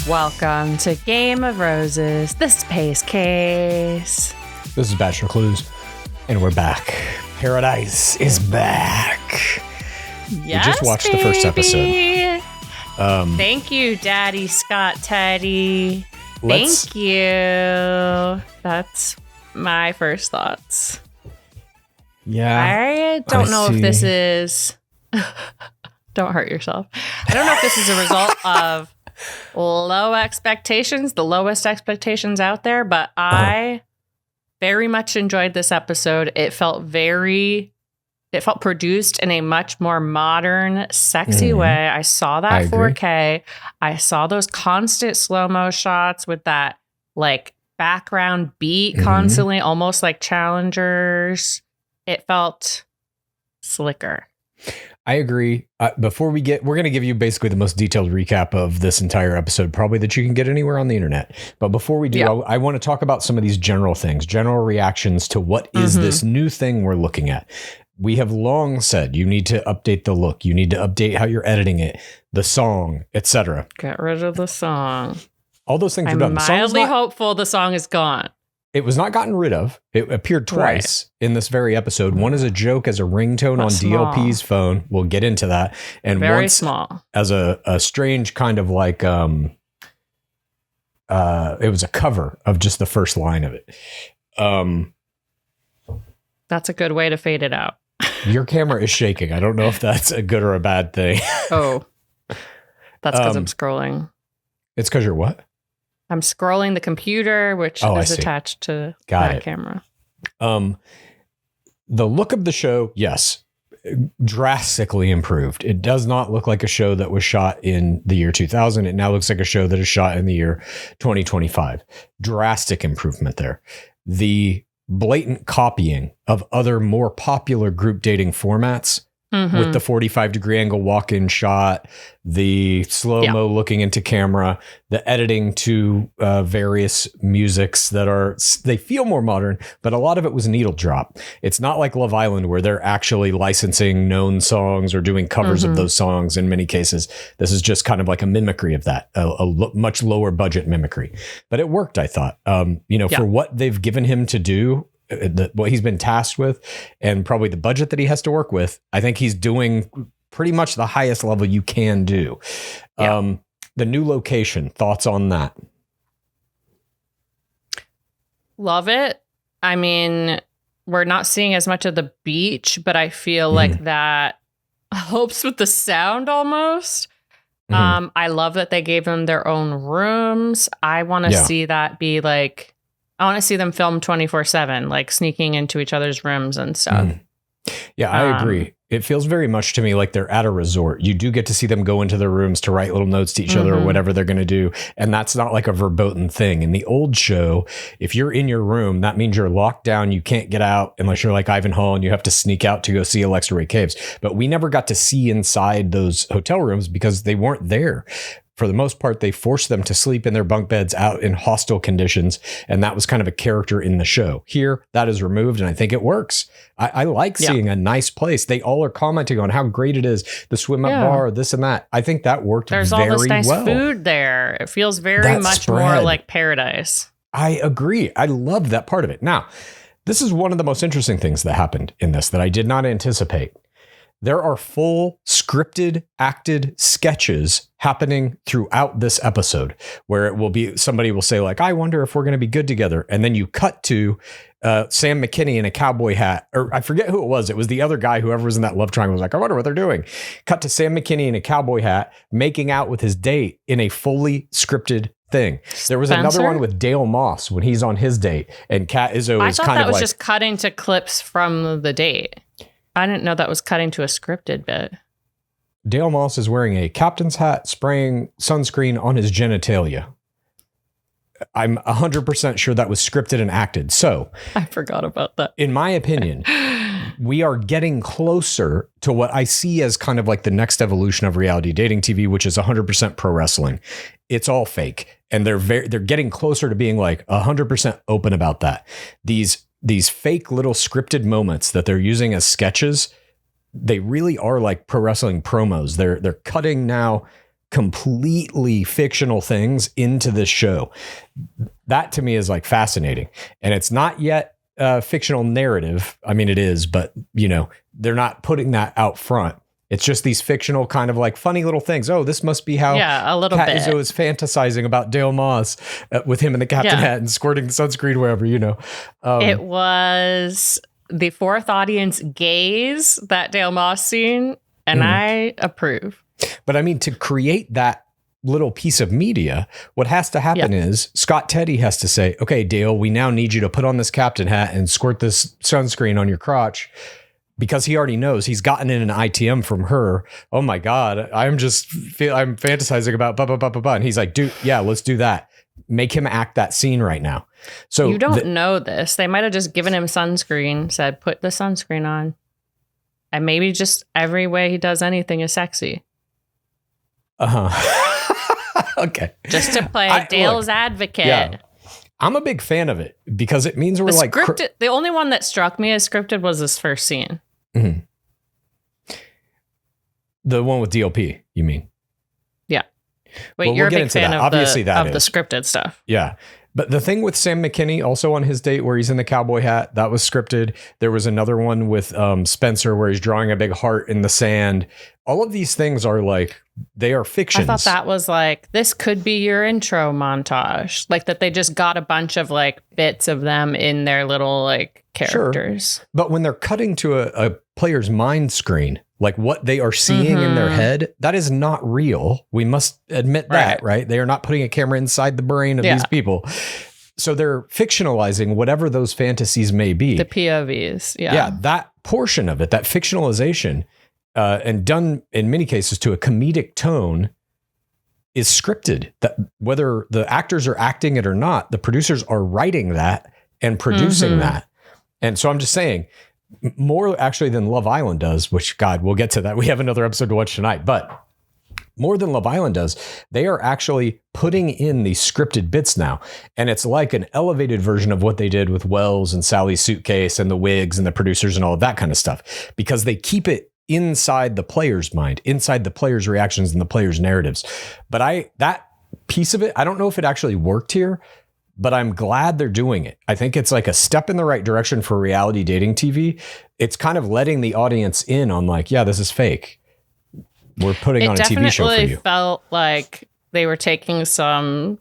Welcome to Game of Roses, this PaceCase. This is BachelorClues, and we're back. Paradise is back. Yes, we just watched the first episode. Thank you, Daddy Scott Teddy. Thank you. That's my first thoughts. Yeah. I don't know if this is... Don't hurt yourself. I don't know if this is a result of low expectations, the lowest expectations out there, but I very much enjoyed this episode. It felt produced in a much more modern, sexy way. I saw that 4K. I saw those constant slow-mo shots with that like background beat constantly, almost like Challengers. It felt slicker. I agree. We're going to give you basically the most detailed recap of this entire episode, probably that you can get anywhere on the internet. But before we do, I want to talk about some of these general things, general reactions to what is this new thing we're looking at. We have long said you need to update the look. You need to update how you're editing it, the song, etc. Get rid of the song. All those things are done. I'm mildly hopeful the song is gone. It was not gotten rid of. It appeared twice in this very episode. One as a joke, as a ringtone on DLP's phone. We'll get into that. And very once small. As a strange kind of like, it was a cover of just the first line of it. That's a good way to fade it out. Your camera is shaking. I don't know if that's a good or a bad thing. Oh, that's because I'm scrolling. It's because you're what? I'm scrolling the computer, which is attached to that camera. The look of the show, yes, drastically improved. It does not look like a show that was shot in the year 2000. It now looks like a show that is shot in the year 2025. Drastic improvement there. The blatant copying of other more popular group dating formats with the 45-degree angle walk-in shot, the slow-mo looking into camera, the editing to various musics they feel more modern, but a lot of it was needle drop. It's not like Love Island where they're actually licensing known songs or doing covers of those songs in many cases. This is just kind of like a mimicry of that, a much lower budget mimicry. But it worked, I thought. For what they've given him to do, what he's been tasked with, and probably the budget that he has to work with, I think he's doing pretty much the highest level you can do. The new location, thoughts on that? Love it. I mean, we're not seeing as much of the beach, but I feel like that helps with the sound almost. I love that they gave them their own rooms. I want to see that be like, I want to see them film 24/7, like sneaking into each other's rooms and stuff. Yeah, I agree. It feels very much to me like they're at a resort. You do get to see them go into their rooms to write little notes to each other or whatever they're going to do. And that's not like a verboten thing. In the old show, if you're in your room, that means you're locked down. You can't get out unless you're like Ivanhoe and you have to sneak out to go see Alexa Ray Caves. But we never got to see inside those hotel rooms because they weren't there. For the most part, they forced them to sleep in their bunk beds out in hostile conditions. And that was kind of a character in the show. Here, that is removed, and I think it works. I like seeing a nice place. They all are commenting on how great it is. The swim up bar, this and that. I think that worked very well. There's all this nice food there. It feels very much more like paradise. I agree. I love that part of it. Now, this is one of the most interesting things that happened in this that I did not anticipate. There are full scripted, acted sketches happening throughout this episode where it will be, somebody will say like, I wonder if we're going to be good together. And then you cut to Sam McKenna in a cowboy hat, or I forget who it was. It was the other guy, whoever was in that love triangle was like, I wonder what they're doing. Cut to Sam McKenna in a cowboy hat, making out with his date in a fully scripted thing. There was another one with Dale Moss when he's on his date, and Kat Izzo is kind of like... I thought that was just cutting to clips from the date. I didn't know that was cutting to a scripted bit. Dale Moss is wearing a captain's hat, spraying sunscreen on his genitalia. I'm 100% sure that was scripted and acted. So I forgot about that. In my opinion, we are getting closer to what I see as kind of like the next evolution of reality dating TV, which is 100% pro wrestling. It's all fake. And they're getting closer to being like 100% open about that. These fake little scripted moments that they're using as sketches, they really are like pro wrestling promos. They're cutting now completely fictional things into this show. That to me is like fascinating. And it's not yet a fictional narrative. I mean, it is, but they're not putting that out front. It's just these fictional kind of like funny little things. Oh, this must be how a little Kat bit. Izzo is fantasizing about Dale Moss with him in the captain hat and squirting the sunscreen wherever, It was the fourth audience gaze, that Dale Moss scene, and I approve. But I mean, to create that little piece of media, what has to happen is Scott Teddy has to say, okay, Dale, we now need you to put on this captain hat and squirt this sunscreen on your crotch. Because he already knows he's gotten in an ITM from her. Oh my God, I'm fantasizing about blah, blah, blah, blah, blah. And he's like, dude, yeah, let's do that. Make him act that scene right now. So you don't know this. They might have just given him sunscreen, said, put the sunscreen on. And maybe just every way he does anything is sexy. Okay. Just to play Dale's advocate. Yeah. I'm a big fan of it because it means we're like... The only one that struck me as scripted was this first scene. Mm-hmm. The one with DLP, you mean? Yeah. Wait, you're a big fan of the scripted stuff. Yeah. But the thing with Sam McKinney, also on his date where he's in the cowboy hat, that was scripted. There was another one with Spencer where he's drawing a big heart in the sand. All of these things are like, they are fictions. I thought that was like, this could be your intro montage. Like that they just got a bunch of like bits of them in their little like characters. Sure. But when they're cutting to a player's mind screen, like what they are seeing in their head, that is not real. We must admit that, right? They are not putting a camera inside the brain of these people. So they're fictionalizing whatever those fantasies may be. The POVs, Yeah, that portion of it, that fictionalization, and done in many cases to a comedic tone, is scripted. That whether the actors are acting it or not, the producers are writing that and producing that. And so I'm just saying, more actually than Love Island does, which, God, we'll get to that. We have another episode to watch tonight, but more than Love Island does, they are actually putting in these scripted bits now. And it's like an elevated version of what they did with Wells and Sally's Suitcase and the wigs and the producers and all of that kind of stuff, because they keep it inside the player's mind, inside the player's reactions and the player's narratives. But that piece of it, I don't know if it actually worked here, but I'm glad they're doing it. I think it's like a step in the right direction for reality dating TV. It's kind of letting the audience in on like, yeah, this is fake. We're putting on a TV show for you. It definitely felt like they were taking some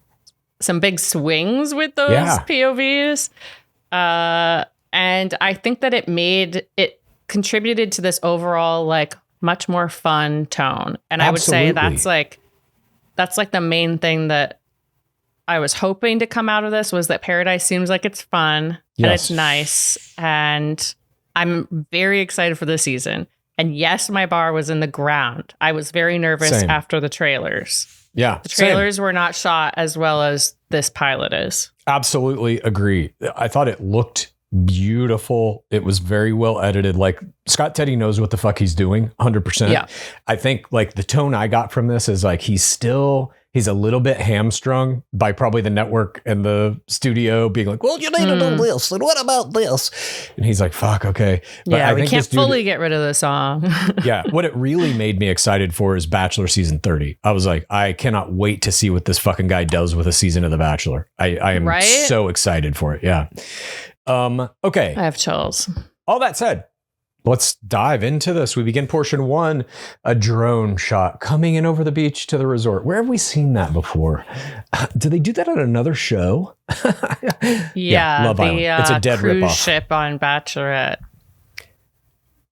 big swings with those POVs. And I think that it contributed to this overall like much more fun tone. And I would say that's like the main thing that I was hoping to come out of this, was that Paradise seems like it's fun and it's nice. And I'm very excited for this season. And yes, my bar was in the ground. I was very nervous after the trailers. Yeah. The trailers were not shot as well as this pilot is. Absolutely agree. I thought it looked beautiful. It was very well edited. Like Scott Teddy knows what the fuck he's doing. 100%. Yeah. I think like the tone I got from this is like, he's a little bit hamstrung by probably the network and the studio being like, well, you need to do this. And what about this? And he's like, fuck, okay. But we can't fully get rid of the song. Yeah. What it really made me excited for is Bachelor season 30. I was like, I cannot wait to see what this fucking guy does with a season of The Bachelor. I am so excited for it. Yeah. Okay. I have chills. All that said, let's dive into this. We begin portion one, a drone shot coming in over the beach to the resort. Where have we seen that before? Do they do that on another show? Love Island. It's a dead cruise ripoff. Ship on Bachelorette.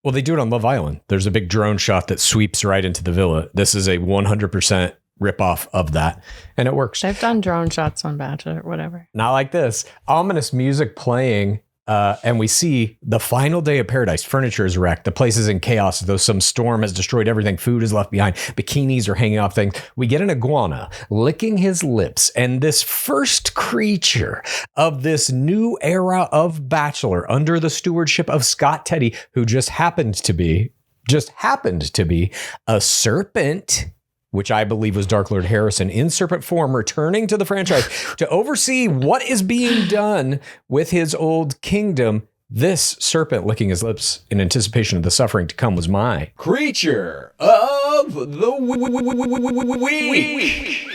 Well, they do it on Love Island. There's a big drone shot that sweeps right into the villa. This is a 100% ripoff of that, and it works. They've done drone shots on Bachelor, whatever. Not like this. Ominous music playing. And we see the final day of Paradise. Furniture is wrecked. The place is in chaos, though some storm has destroyed everything. Food is left behind. Bikinis are hanging off things. We get an iguana licking his lips. And this first creature of this new era of Bachelor under the stewardship of Scott Teddy, who just happened to be a serpent, which I believe was Dark Lord Harrison in serpent form, returning to the franchise to oversee what is being done with his old kingdom. This serpent licking his lips in anticipation of the suffering to come was my creature of the week.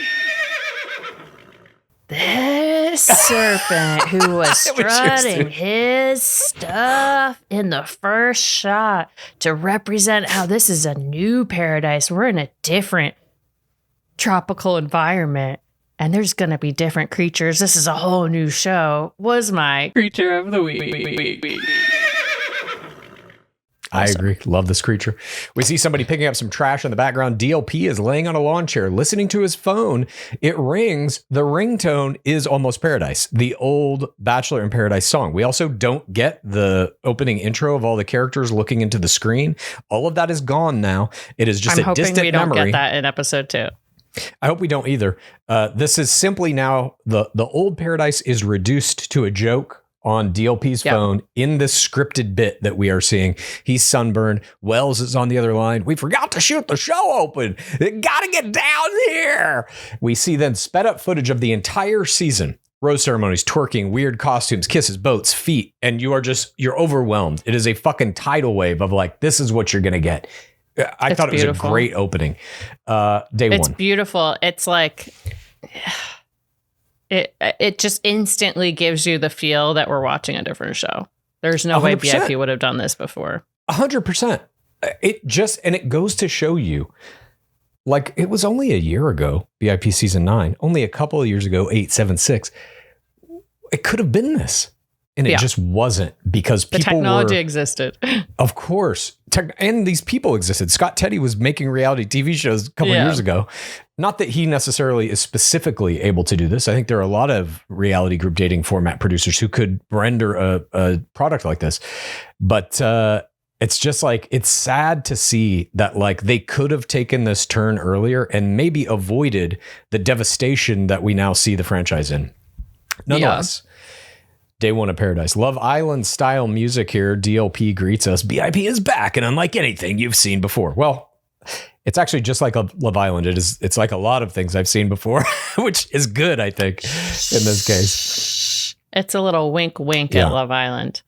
This serpent who was strutting his stuff in the first shot to represent how this is a new paradise. We're in a different tropical environment and there's going to be different creatures. This is a whole new show. Was my creature of the week. I agree. Love this creature. We see somebody picking up some trash in the background. DLP is laying on a lawn chair, listening to his phone. It rings. The ringtone is Almost Paradise, the old Bachelor in Paradise song. We also don't get the opening intro of all the characters looking into the screen. All of that is gone now. It is just a distant memory. I'm hoping we don't get that in episode 2. I hope we don't either. This is simply now the old Paradise is reduced to a joke on DLP's phone in this scripted bit that we are seeing. He's sunburned. Wells is on the other line. We forgot to shoot the show open. They gotta get down here. We see then sped up footage of the entire season. Rose ceremonies, twerking, weird costumes, kisses, boats, feet, and you're overwhelmed. It is a fucking tidal wave of like, this is what you're gonna get. I thought it was a great opening. Day one. It's beautiful. It's like... It just instantly gives you the feel that we're watching a different show. There's no 100%. Way BIP would have done this before. 100%. It goes to show you, like, it was only a year ago, BIP season 9, only a couple of years ago, 876. It could have been this. And it just wasn't because people the technology existed. Of course. And these people existed. Scott Teddy was making reality TV shows a couple of years ago. Not that he necessarily is specifically able to do this. I think there are a lot of reality group dating format producers who could render a product like this. But it's just like, it's sad to see that like they could have taken this turn earlier and maybe avoided the devastation that we now see the franchise in. Nonetheless. Day one of Paradise. Love Island style music here. DLP greets us. BIP is back and unlike anything you've seen before. Well, it's actually just like a Love Island. It's like a lot of things I've seen before, which is good, I think, in this case. It's a little wink at Love Island.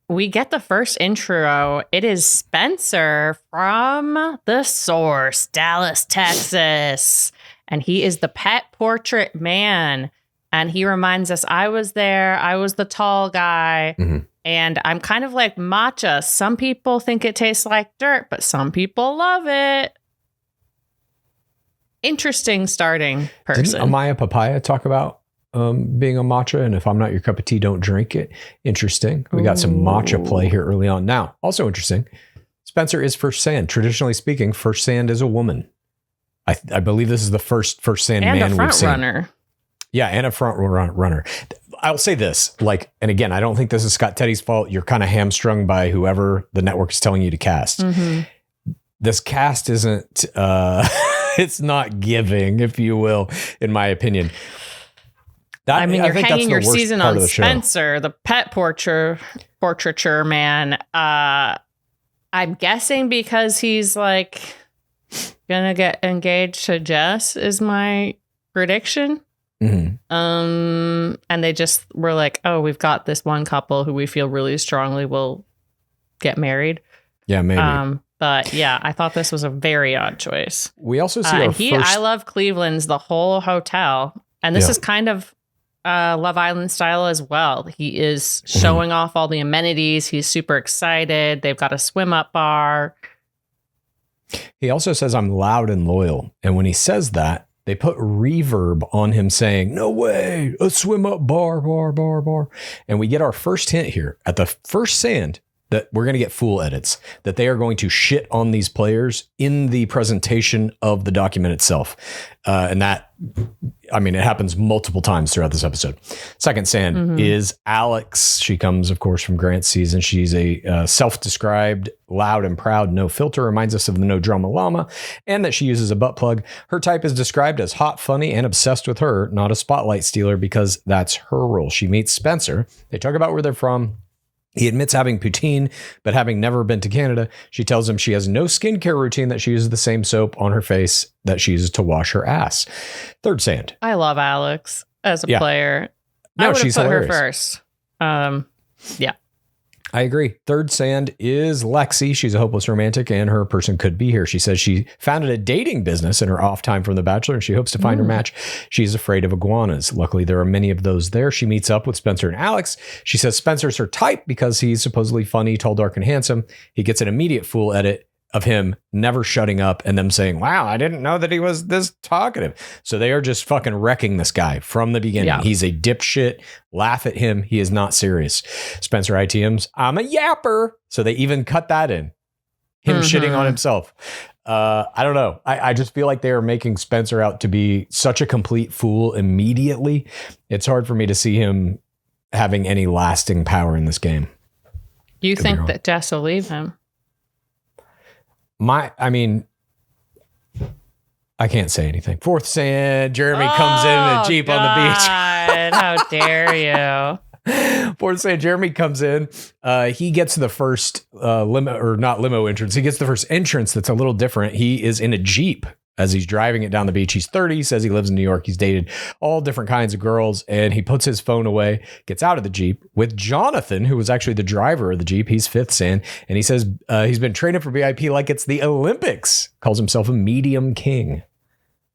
We get the first intro. It is Spencer from The Source, Dallas, Texas. And he is the pet portrait man. And he reminds us, I was there. I was the tall guy. Mm-hmm. And I'm kind of like matcha. Some people think it tastes like dirt, but some people love it. Interesting starting person. Didn't Amaya Papaya talk about being a matcha? And if I'm not your cup of tea, don't drink it. Interesting. We got some matcha play here early on. Now, also interesting, Spencer is first sand. Traditionally speaking, first sand is a woman. I believe this is the first sand and man a front we've seen. Runner. Yeah, and a front runner. I'll say this, like, and again, I don't think this is Scott Teddy's fault. You're kind of hamstrung by whoever the network is telling you to cast. Mm-hmm. This cast isn't, it's not giving, if you will, in my opinion. You're hanging your season on Spencer, the pet portraiture man. I'm guessing because he's like gonna get engaged to Jess is my prediction. Mm-hmm. And they just were like, oh, we've got this one couple who we feel really strongly will get married. Yeah, maybe. But yeah, I thought this was a very odd choice. We also see I Love Cleveland's the whole hotel. And this is kind of Love Island style as well. He is showing off all the amenities. He's super excited. They've got a swim up bar. He also says, I'm loud and loyal. And when he says that, they put reverb on him saying, no way, a swim up bar. And we get our first hint here at the first sand that we're going to get full edits, that they are going to shit on these players in the presentation of the document itself. And that, it happens multiple times throughout this episode. Second sand is Alex. She comes, of course, from Grant's season. She's a self-described, loud and proud, no filter, reminds us of the No Drama Llama, and that she uses a butt plug. Her type is described as hot, funny, and obsessed with her, not a spotlight stealer, because that's her role. She meets Spencer. They talk about where they're from. He admits having poutine, but having never been to Canada. She tells him she has no skincare routine, that she uses the same soap on her face that she uses to wash her ass. Third sand. I love Alex as a player. No, I would have she's put hilarious. her first. Yeah. I agree. Third sand is Lexi. She's a hopeless romantic and her person could be here. She says she founded a dating business in her off time from The Bachelor and she hopes to find her match. She's afraid of iguanas. Luckily, there are many of those there. She meets up with Spencer and Alex. She says Spencer's her type because he's supposedly funny, tall, dark, and handsome. He gets an immediate fool edit of him never shutting up and them saying, wow, I didn't know that he was this talkative. So they are just fucking wrecking this guy from the beginning. Yeah. He's a dipshit. Laugh at him. He is not serious. Spencer ITMs, I'm a yapper. So they even cut that in. Him shitting on himself. I don't know. I just feel like they are making Spencer out to be such a complete fool immediately. It's hard for me to see him having any lasting power in this game. You think that Jess will leave him? I can't say anything. Fourth sand, Jeremy comes in a Jeep on the beach. How dare you? Fourth sand, Jeremy comes in. He gets the first limo entrance. He gets the first entrance that's a little different. He is in a Jeep as he's driving it down the beach. He's 30, says he lives in New York. He's dated all different kinds of girls, and he puts his phone away, gets out of the Jeep with Jonathan, who was actually the driver of the Jeep. He's fifth sand, and he says he's been training for VIP like it's the Olympics. Calls himself a medium king.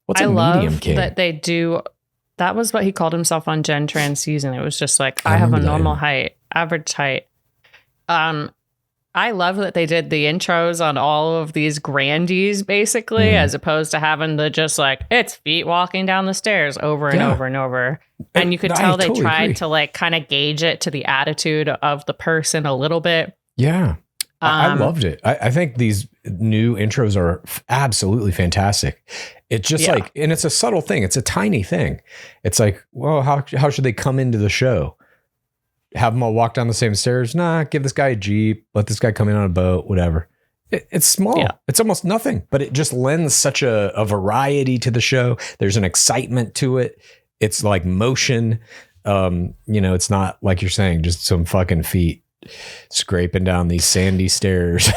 What's a medium king? That they do. That was what he called himself on Gen Trans season. It was just like, I have a normal height, average height. I love that they did the intros on all of these grandees, basically, as opposed to having the just like, it's feet walking down the stairs over and over and over. And you could tell they totally tried to like kind of gauge it to the attitude of the person a little bit. Yeah. I loved it. I think these new intros are absolutely fantastic. It's just like, and it's a subtle thing. It's a tiny thing. It's like, well, how should they come into the show? Have them all walk down the same stairs? Nah, give this guy a Jeep. Let this guy come in on a boat, whatever. It's small. Yeah. It's almost nothing, but it just lends such a variety to the show. There's an excitement to it. It's like motion. It's not like you're saying, just some fucking feet scraping down these sandy stairs.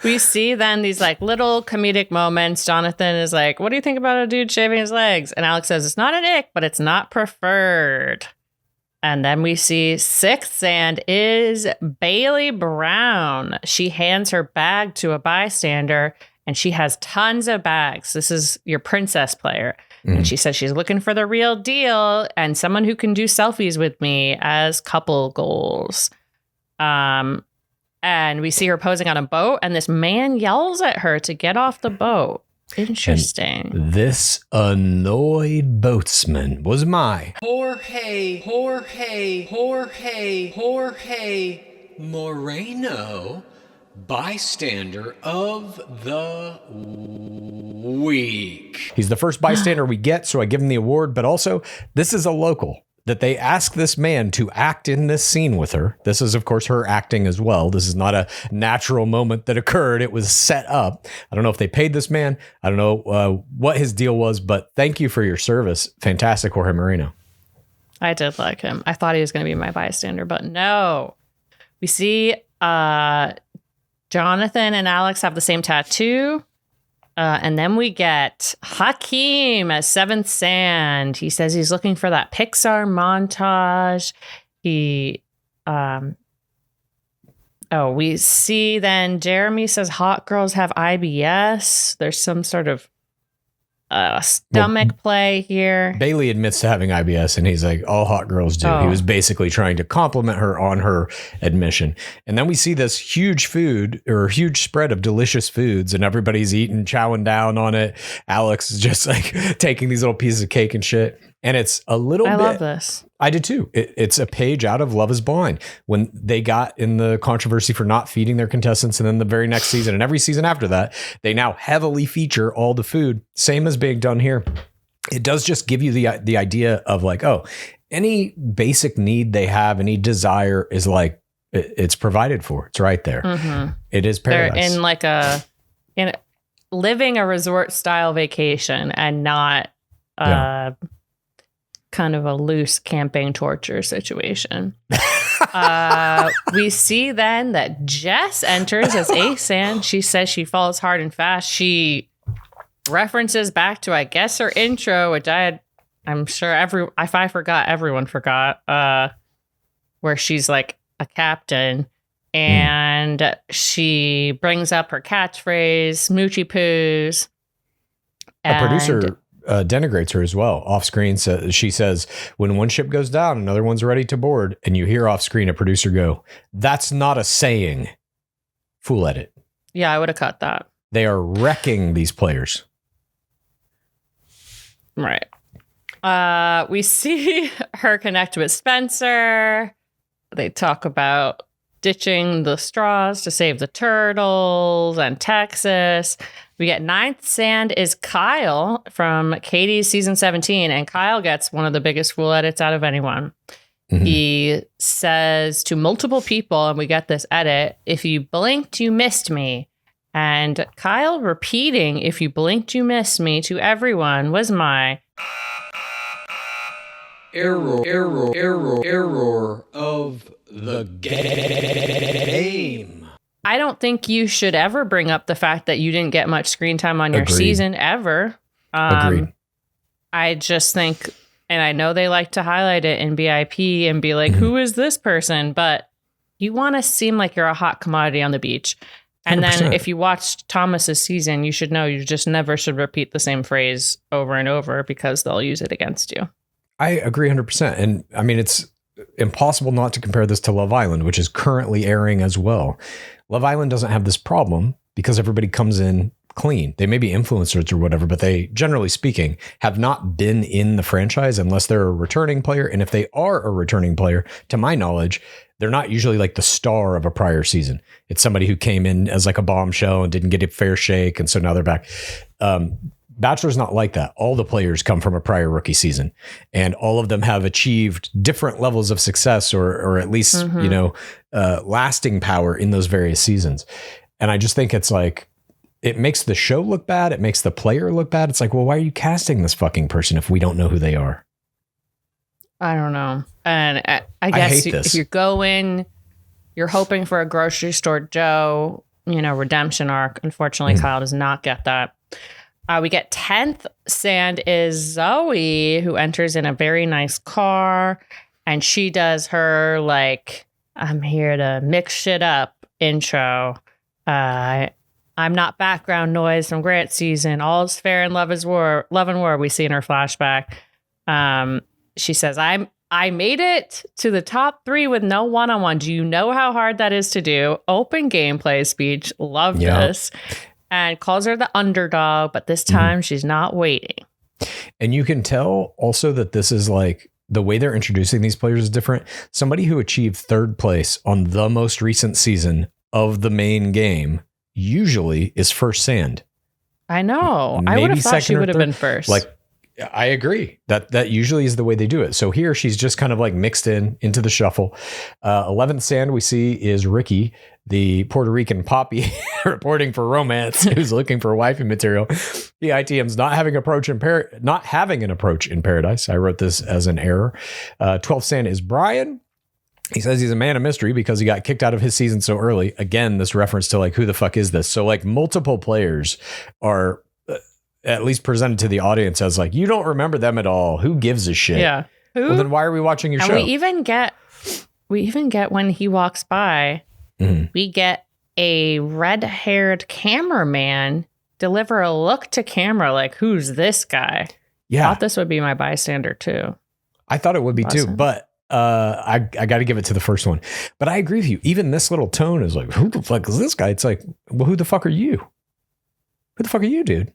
We see then these like little comedic moments. Jonathan is like, what do you think about a dude shaving his legs? And Alex says, it's not an ick, but it's not preferred. And then we see sixth sand is Bailey Brown. She hands her bag to a bystander and she has tons of bags. This is your princess player. And she says she's looking for the real deal and someone who can do selfies with me as couple goals. And we see her posing on a boat and this man yells at her to get off the boat. Interesting. And this annoyed boatsman was my Jorge Moreno, bystander of the week. He's the first bystander we get, so I give him the award, but also this is a local that they ask this man to act in this scene with her. This is, of course, her acting as well. This is not a natural moment that occurred. It was set up. I don't know if they paid this man. I don't know what his deal was, but thank you for your service. Fantastic, Jorge Moreno. I did like him. I thought he was going to be my bystander, but no. We see Jonathan and Alex have the same tattoo. And then we get Hakeem as seventh sand. He says he's looking for that Pixar montage. We see then Jeremy says hot girls have IBS. There's some sort of stomach play here. Bailey admits to having IBS and he's like, all hot girls do. He was basically trying to compliment her on her admission. And then we see this huge spread of delicious foods and everybody's eating, chowing down on it. Alex is just like taking these little pieces of cake and shit. And it's a little bit. I love this. I did too. It's a page out of Love is Blind when they got in the controversy for not feeding their contestants. And then the very next season and every season after that, they now heavily feature all the food. Same as being done here. It does just give you the idea of like, oh, any basic need they have, any desire is like, it's provided for. It's right there. Mm-hmm. It is paradise. They're in living a resort style vacation and not kind of a loose camping torture situation. We see then that Jess enters as ace and she says she falls hard and fast. She references back to, I guess, her intro, which I had I'm sure if I forgot, everyone forgot, where she's like a captain and she brings up her catchphrase, Moochie Poos. A producer denigrates her as well. Off screen, she says, when one ship goes down, another one's ready to board. And you hear off screen a producer go, "That's not a saying." Fool edit. Yeah, I would have cut that. They are wrecking these players. Right. We see her connect with Spencer. They talk about ditching the straws to save the turtles and Texas. We get ninth sand is Kyle from Katie's season 17, and Kyle gets one of the biggest fool edits out of anyone. Mm-hmm. He says to multiple people, and we get this edit, "If you blinked, you missed me." And Kyle repeating, "If you blinked, you missed me" to everyone was my error of the game. I don't think you should ever bring up the fact that you didn't get much screen time on your season ever. Agreed. I just think, and I know they like to highlight it in BIP and be like, who is this person? But you want to seem like you're a hot commodity on the beach. And 100%. Then if you watched Thomas's season, you should know you just never should repeat the same phrase over and over because they'll use it against you. I agree 100%. And I mean, it's impossible not to compare this to Love Island, which is currently airing as well. Love Island doesn't have this problem because everybody comes in clean. They may be influencers or whatever, but they, generally speaking, have not been in the franchise unless they're a returning player. And if they are a returning player, to my knowledge, they're not usually like the star of a prior season. It's somebody who came in as like a bombshell and didn't get a fair shake. And so now they're back. Bachelor's not like that. All the players come from a prior rookie season, and all of them have achieved different levels of success or at least, lasting power in those various seasons. And I just think it's like, it makes the show look bad. It makes the player look bad. It's like, well, why are you casting this fucking person if we don't know who they are? I don't know. And I guess if you're going, you're hoping for a grocery store Joe, redemption arc. Unfortunately, Kyle does not get that. We get 10th sand is Zoe, who enters in a very nice car, and she does her like, "I'm here to mix shit up" intro. "I'm not background noise from Grant season. All is fair in love and war. We see in her flashback. She says, I made it to the top 3 with no one-on-one. Do you know how hard that is to do? Open gameplay speech. Love this. And calls her the underdog, but this time she's not waiting. And you can tell also that this is like, the way they're introducing these players is different. Somebody who achieved 3rd place on the most recent season of the main game usually is first sand. I know. I would have thought she would have been first. Like, I agree. That usually is the way they do it. So here she's just kind of like mixed into the shuffle. 11th sand we see is Ricky, the Puerto Rican poppy reporting for romance, who's looking for wifey material. The ITM's not having an approach in paradise. I wrote this as an error. 12th sand is Brian. He says he's a man of mystery because he got kicked out of his season so early. Again, this reference to like, who the fuck is this? So like multiple players are at least presented to the audience as like, you don't remember them at all. Who gives a shit? Yeah. Who? Well, then why are we watching your show? We even get when he walks by, we get a red-haired cameraman deliver a look to camera like, who's this guy? Yeah. I thought this would be my bystander too. I thought it would be too, but I got to give it to the first one. But I agree with you. Even this little tone is like, who the fuck is this guy? It's like, well, who the fuck are you? Who the fuck are you, dude?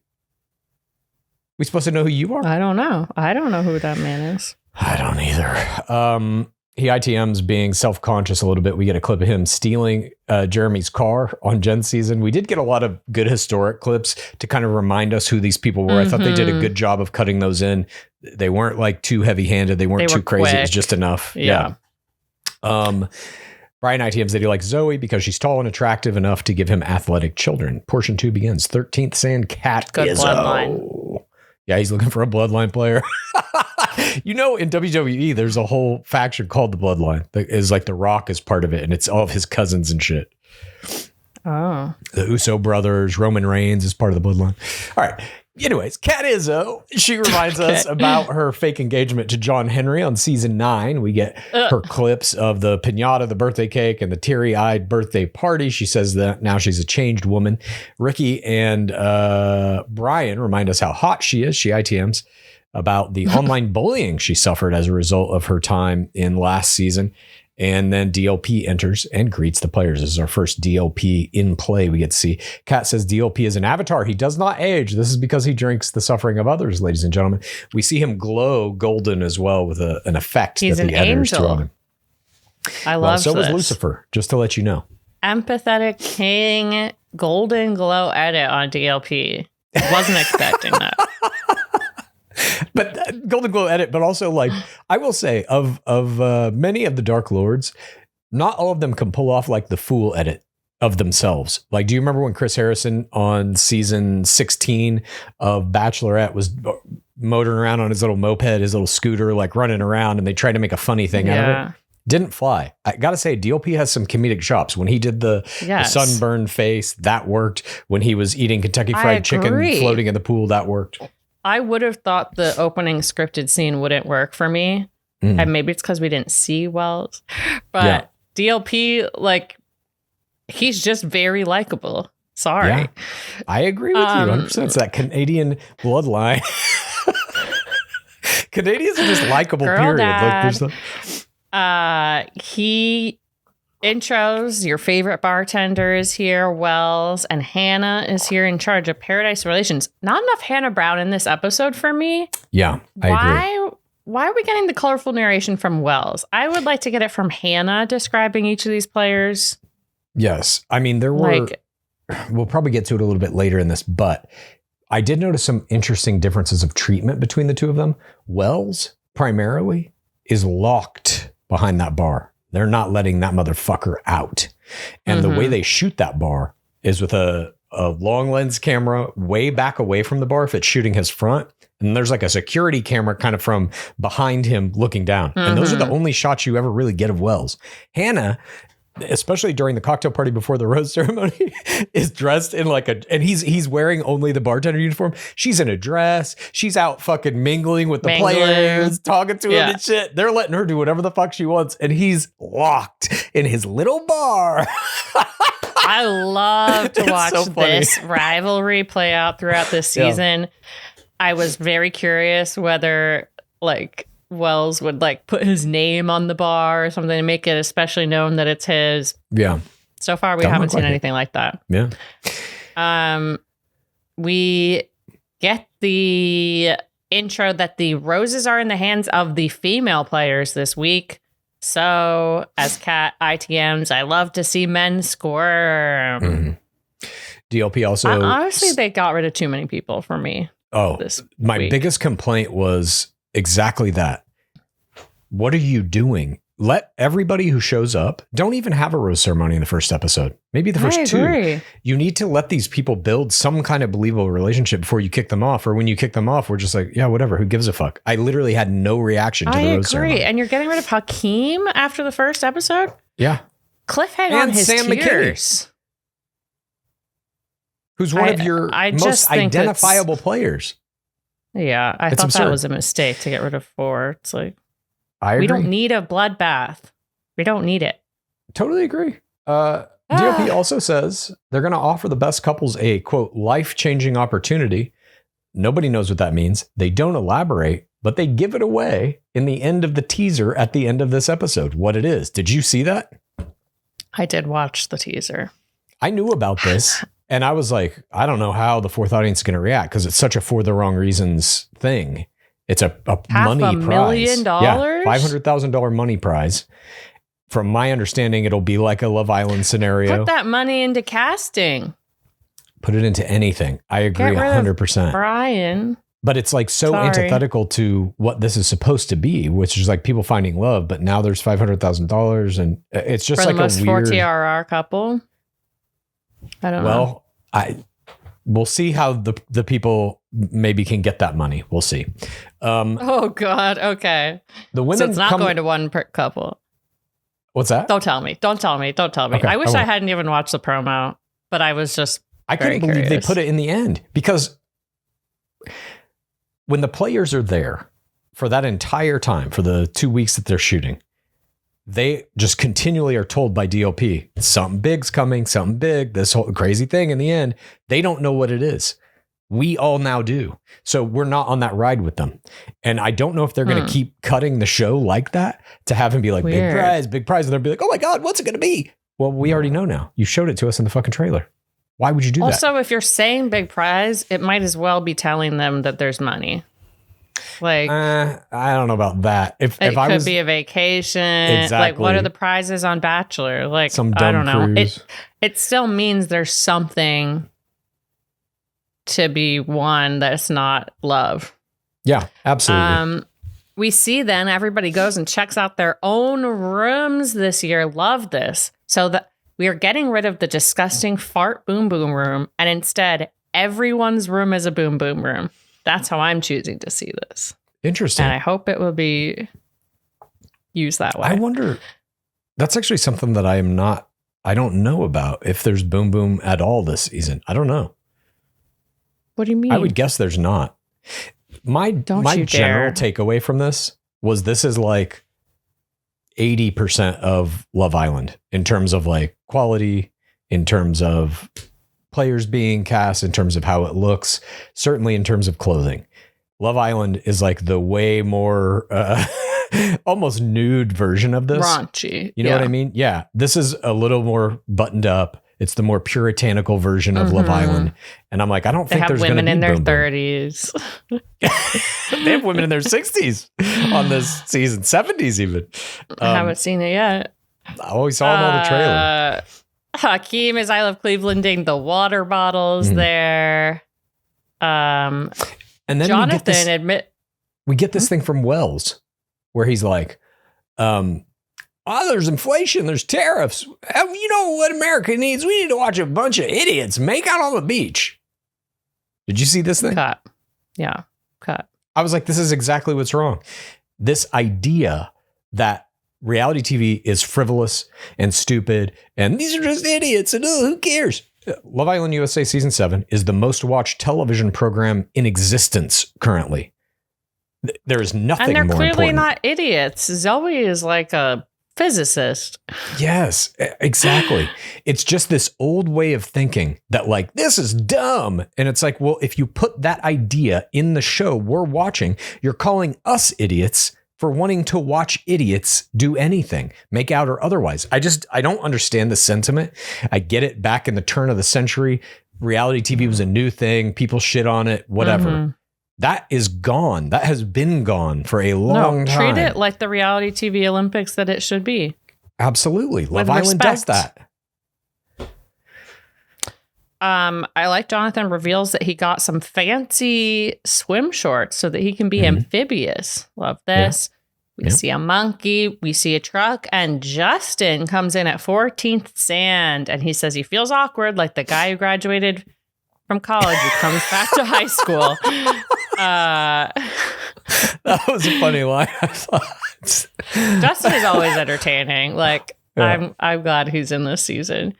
We supposed to know who you are? I don't know. I don't know who that man is. I don't either. He ITM's being self-conscious a little bit. We get a clip of him stealing Jeremy's car on Jen's season. We did get a lot of good historic clips to kind of remind us who these people were. I thought they did a good job of cutting those in. They weren't like too heavy-handed. They weren't too crazy. Quick. It was just enough. Yeah. Brian ITM said he likes Zoe because she's tall and attractive enough to give him athletic children. Portion 2 begins. 13th sand cat. Good bloodline. Yeah, he's looking for a bloodline player. In WWE, there's a whole faction called the Bloodline that is like The Rock is part of it, and it's all of his cousins and shit. Oh. The Uso brothers, Roman Reigns is part of the Bloodline. All right. Anyways, Kat Izzo, she reminds us about her fake engagement to John Henry on season 9. We get her clips of the piñata, the birthday cake, and the teary-eyed birthday party. She says that now she's a changed woman. Ricky and Brian remind us how hot she is. She ITMs about the online bullying she suffered as a result of her time in last season. And then DLP enters and greets the players. This is our first DLP in play we get to see. Kat says DLP is an avatar. He does not age. This is because he drinks the suffering of others, ladies and gentlemen. We see him glow golden as well with an effect He's that the an editors threw angel. on him. I love so this. was Lucifer, just to let you know. Empathetic king golden glow edit on DLP. Wasn't expecting that. But Golden Glow edit, but also like I will say of many of the Dark Lords, not all of them can pull off like the fool edit of themselves. Like, do you remember when Chris Harrison on season 16 of Bachelorette was motoring around on his little moped, his little scooter, like running around, and they tried to make a funny thing out of it? Didn't fly. I gotta say, DLP has some comedic chops. When he did the sunburned face, that worked. When he was eating Kentucky Fried Chicken floating in the pool, that worked. I would have thought the opening scripted scene wouldn't work for me. And maybe it's because we didn't see Wells. But DLP, like, he's just very likable. Sorry. Yeah, I agree with you 100%. It's that Canadian bloodline. Canadians are just likable, period. He intros your favorite bartenders here. Wells and Hannah is here in charge of Paradise Relations. Not enough Hannah Brown in this episode for me. Yeah, I agree. Why are we getting the colorful narration from Wells? I would like to get it from Hannah describing each of these players. Yes. I mean, there were, we'll probably get to it a little bit later in this, but I did notice some interesting differences of treatment between the two of them. Wells primarily is locked behind that bar. They're not letting that motherfucker out. And the way they shoot that bar is with a long lens camera way back away from the bar if it's shooting his front. And there's like a security camera kind of from behind him looking down. And those are the only shots you ever really get of Wells. Hannah, especially during the cocktail party before the rose ceremony, is dressed in like and he's wearing only the bartender uniform. She's in a dress. She's out fucking mingling with the players, talking to him and shit. They're letting her do whatever the fuck she wants. And he's locked in his little bar. I love to watch this rivalry play out throughout this season. I was very curious whether like Wells would like put his name on the bar or something to make it especially known that it's his. Yeah. So far, we haven't seen anything like that. Yeah. We get the intro that the roses are in the hands of the female players this week. So as Kat ITMs, I love to see men squirm. DLP also. Honestly, they got rid of too many people for me. Oh, my biggest complaint was exactly that. What are you doing? Let everybody who shows up, don't even have a rose ceremony in the first episode. Maybe the first two. You need to let these people build some kind of believable relationship before you kick them off. Or when you kick them off, we're just like, yeah, whatever. Who gives a fuck? I literally had no reaction to the rose ceremony. And you're getting rid of Hakeem after the first episode? Yeah. Cliffhanger on his Sam tears. McKenna, who's one of your most identifiable players. Yeah, I thought that was a mistake to get rid of 4. It's like, we don't need a bloodbath. We don't need it. Totally agree. DLP also says they're going to offer the best couples a, quote, life-changing opportunity. Nobody knows what that means. They don't elaborate, but they give it away in the end of the teaser at the end of this episode, what it is. Did you see that? I did watch the teaser. I knew about this. And I was like, I don't know how the fourth audience is going to react because it's such a for the wrong reasons thing. It's a money prize. $500,000? Yeah, $500,000 money prize. From my understanding, it'll be like a Love Island scenario. Put that money into casting. Put it into anything. I agree 100%. Brian. But it's like so antithetical to what this is supposed to be, which is like people finding love. But now there's $500,000 and it's just like a weird. For the most 4TRR couple. I don't know. Well, we'll see how the people maybe can get that money. We'll see. Oh God. Okay. The women. So it's not going to one per couple. What's that? Don't tell me. Okay, I wish I hadn't even watched the promo, but I was just. I couldn't believe they put it in the end because when the players are there for that entire time, for the 2 weeks that they're shooting, they just continually are told by DOP, something big's coming, something big, this whole crazy thing. In the end, they don't know what it is. We all now do. So we're not on that ride with them. And I don't know if they're going to keep cutting the show like that to have him be like, big prize, big prize. And they'll be like, oh my God, what's it going to be? Well, we already know now. You showed it to us in the fucking trailer. Why would you do that? Also, if you're saying big prize, it might as well be telling them that there's money. Like, I don't know about that. If it I could was, be a vacation. Exactly. Like, what are the prizes on Bachelor? Like, some I dumb don't know. cruise. It still means there's something to be won that's not love. Yeah, absolutely. We see then everybody goes and checks out their own rooms this year. Love this. So that we are getting rid of the disgusting fart boom boom room, and instead everyone's room is a boom boom room. That's how I'm choosing to see this. Interesting. And I hope it will be used that way. I wonder, that's actually something that I don't know about, if there's boom boom at all this season. I don't know. What do you mean? I would guess there's not. My general takeaway from this is like 80% of Love Island in terms of like quality, in terms of players being cast, in terms of how it looks, certainly in terms of clothing. Love Island is like the way more almost nude version of this. Raunchy. You know what I mean? Yeah. This is a little more buttoned up. It's the more puritanical version of Love Island. And I'm like, I don't think there's going to be women in their boom boom. 30s. They have women in their 60s on this season, 70s even. I haven't seen it yet. I always saw them on the trailer. Hakeem is I Love Clevelanding the water bottles there. And then Jonathan we get this thing from Wells where he's like, there's inflation, there's tariffs. You know what America needs? We need to watch a bunch of idiots make out on the beach. Did you see this thing? Cut. Yeah, cut. I was like, this is exactly what's wrong. This idea that reality TV is frivolous and stupid, and these are just idiots, and who cares? Love Island USA Season 7 is the most watched television program in existence currently. There is nothing more important. And they're clearly not idiots. Zoe is like a physicist. Yes, exactly. It's just this old way of thinking that like, this is dumb. And it's like, well, if you put that idea in the show we're watching, you're calling us idiots for wanting to watch idiots do anything, make out or otherwise. I don't understand the sentiment. I get it. Back in the turn of the century, reality TV was a new thing. People shit on it, whatever. Mm-hmm. That is gone. That has been gone for a long time. Treat it like the reality TV Olympics that it should be. Absolutely. Love Island does that. I like Jonathan reveals that he got some fancy swim shorts so that he can be amphibious. Love this. Yeah. We see a monkey, we see a truck, and Justin comes in at 14th sand, and he says he feels awkward like the guy who graduated from college who comes back to high school. That was a funny line, I thought. Justin is always entertaining. Like, yeah. I'm glad he's in this season.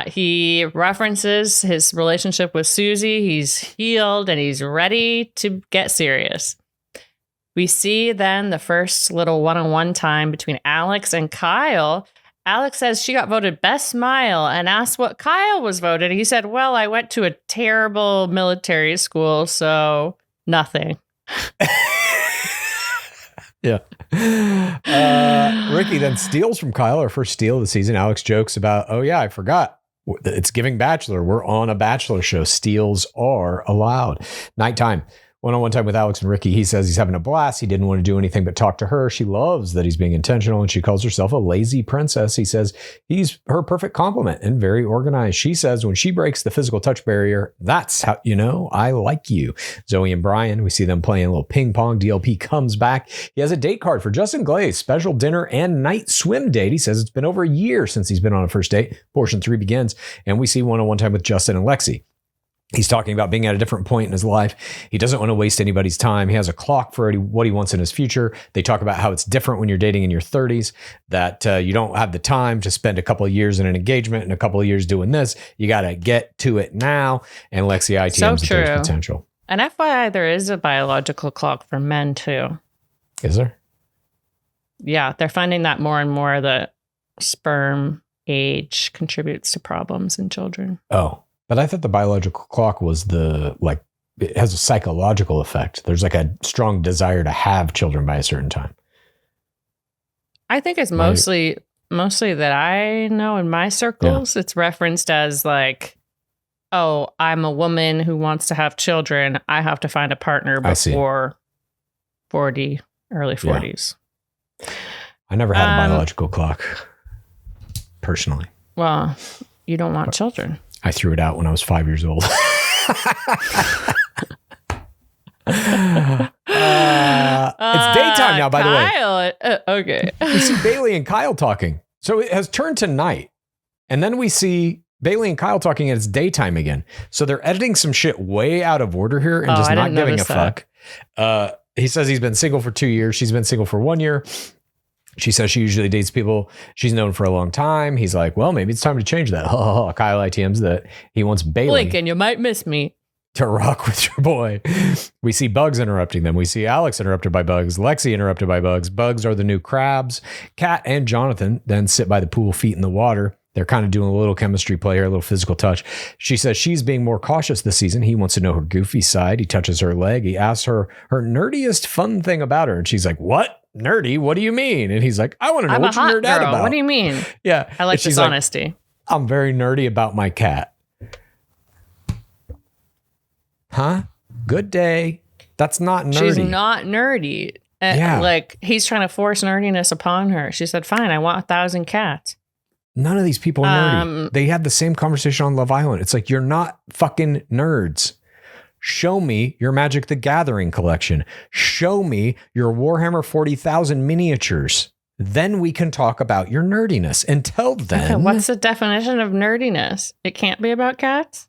He references his relationship with Susie. He's healed and he's ready to get serious. We see then the first little one-on-one time between Alex and Kyle. Alex says she got voted best smile and asked what Kyle was voted. He said, well, I went to a terrible military school, so nothing. Yeah. Ricky then steals from Kyle, her first steal of the season. Alex jokes about, oh yeah, I forgot. It's giving Bachelor. We're on a Bachelor show. Steals are allowed. Nighttime. One-on-one time with Alex and Ricky. He says he's having a blast. He didn't want to do anything but talk to her. She loves that he's being intentional, and she calls herself a lazy princess. He says he's her perfect complement and very organized. She says when she breaks the physical touch barrier, that's how, I like you. Zoe and Brian, we see them playing a little ping pong. DLP comes back. He has a date card for Justin Glaze, special dinner and night swim date. He says it's been over a year since he's been on a first date. Portion 3 begins, and we see one-on-one time with Justin and Lexi. He's talking about being at a different point in his life. He doesn't want to waste anybody's time. He has a clock for what he wants in his future. They talk about how it's different when you're dating in your 30s, that you don't have the time to spend a couple of years in an engagement and a couple of years doing this. You got to get to it now. And Lexi ITMs that there's potential. And FYI, there is a biological clock for men too. Is there? Yeah, they're finding that more and more that sperm age contributes to problems in children. Oh, but I thought the biological clock was it has a psychological effect. There's like a strong desire to have children by a certain time. I think it's mostly that I know in my circles, it's referenced as like, oh, I'm a woman who wants to have children. I have to find a partner before 40, early 40s. Yeah. I never had a biological clock, personally. Well, you don't want children. I threw it out when I was 5 years old. It's daytime now, by the way. Okay. We see Bailey and Kyle talking. So it has turned to night. And then we see Bailey and Kyle talking and it's daytime again. So they're editing some shit way out of order here and just not giving a fuck. He says he's been single for 2 years. She's been single for 1 year. She says she usually dates people she's known for a long time. He's like, well, maybe it's time to change that. Kyle ITMs that he wants Bailey. Blink and you might miss me. To rock with your boy. We see Bugs interrupting them. We see Alex interrupted by Bugs. Lexi interrupted by Bugs. Bugs are the new crabs. Kat and Jonathan then sit by the pool, feet in the water. They're kind of doing a little chemistry play here, a little physical touch. She says she's being more cautious this season. He wants to know her goofy side. He touches her leg. He asks her nerdiest fun thing about her. And she's like, what? Nerdy? What do you mean? And he's like, I want to know what you nerd out about. What do you mean? Yeah. I like this honesty. Like, I'm very nerdy about my cat. Huh? Good day. That's not nerdy. She's not nerdy. Like, he's trying to force nerdiness upon her. She said, fine, I want 1,000 cats. None of these people are nerdy. They had the same conversation on Love Island. It's like, you're not fucking nerds. Show me your Magic the Gathering collection. Show me your Warhammer 40,000 miniatures. Then we can talk about your nerdiness. Until then... Okay, what's the definition of nerdiness? It can't be about cats?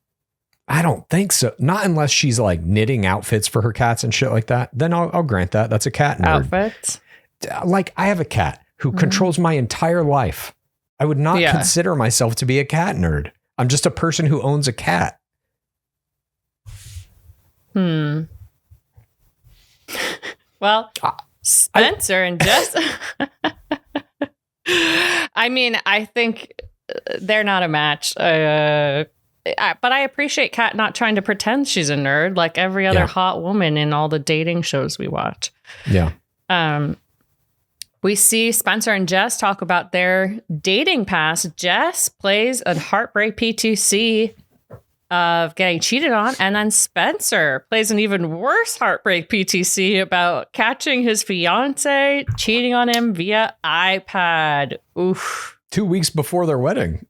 I don't think so. Not unless she's like knitting outfits for her cats and shit like that. Then I'll grant that. That's a cat nerd. Outfits? Like, I have a cat who controls my entire life. I would not consider myself to be a cat nerd. I'm just a person who owns a cat. Well, Spencer and Jess. I mean, I think they're not a match. But I appreciate Kat not trying to pretend she's a nerd like every other hot woman in all the dating shows we watch. Yeah. We see Spencer and Jess talk about their dating past. Jess plays a heartbreak PTC of getting cheated on. And then Spencer plays an even worse heartbreak PTC about catching his fiance cheating on him via iPad. Oof. 2 weeks before their wedding.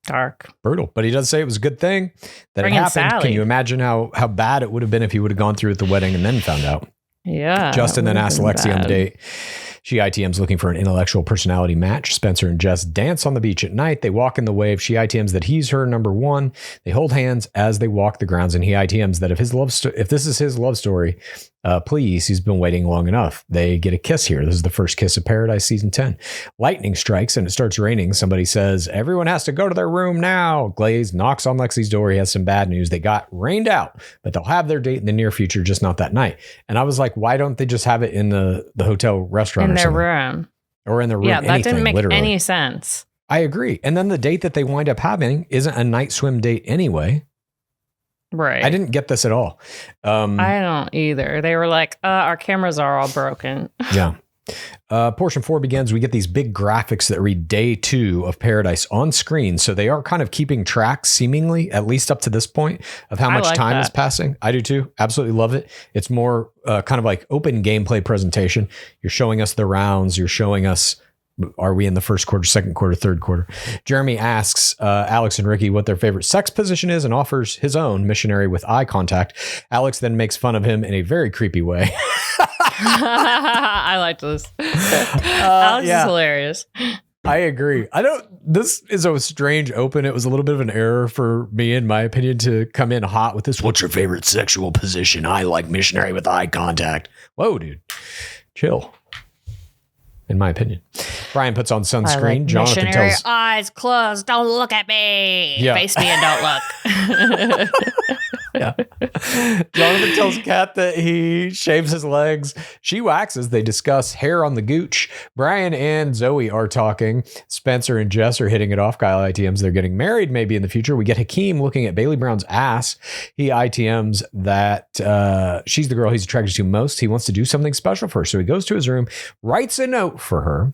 Dark. Brutal. But he does say it was a good thing that it happened. Sally. Can you imagine how bad it would have been if he would have gone through with the wedding and then found out? Yeah. Justin then asked Lexi on the date. She ITMs looking for an intellectual personality match. Spencer and Jess dance on the beach at night. They walk in the wave. She ITMs that he's her number one. They hold hands as they walk the grounds, and he ITMs that if this is his love story, please, he's been waiting long enough. They get a kiss here. This is the first kiss of paradise, season 10. Lightning strikes and it starts raining. Somebody says, everyone has to go to their room now. Glaze knocks on Lexi's door. He has some bad news. They got rained out, but they'll have their date in the near future, just not that night. And I was like, why don't they just have it in the hotel restaurant in their room? Or in their room? Yeah, that didn't make any sense. I agree. And then the date that they wind up having isn't a night swim date anyway. Right. I didn't get this at all. I don't either. They were like, our cameras are all broken. Yeah. Portion 4 begins. We get these big graphics that read day 2 of Paradise on screen. So they are kind of keeping track, seemingly, at least up to this point, of how much time is passing. I do too. Absolutely love it. It's more kind of like open gameplay presentation. You're showing us the rounds. You're showing us, are we in the first quarter, second quarter, third quarter? Jeremy asks Alex and Ricky what their favorite sex position is and offers his own, missionary with eye contact. Alex then makes fun of him in a very creepy way. I liked this. Alex is hilarious. I agree. This is a strange open. It was a little bit of an error for me, in my opinion, to come in hot with this. What's your favorite sexual position? I like missionary with eye contact. Whoa, dude. Chill. In my opinion. Brian puts on sunscreen. Like Jonathan tells... eyes closed. Don't look at me. Yeah. Face me and don't look. Yeah. Jonathan tells Kat that he shaves his legs. She waxes. They discuss hair on the gooch. Brian and Zoe are talking. Spencer and Jess are hitting it off. Kyle ITMs they're getting married maybe in the future. We get Hakeem looking at Bailey Brown's ass. He ITMs that she's the girl he's attracted to most. He wants to do something special for her. So he goes to his room, writes a note for her.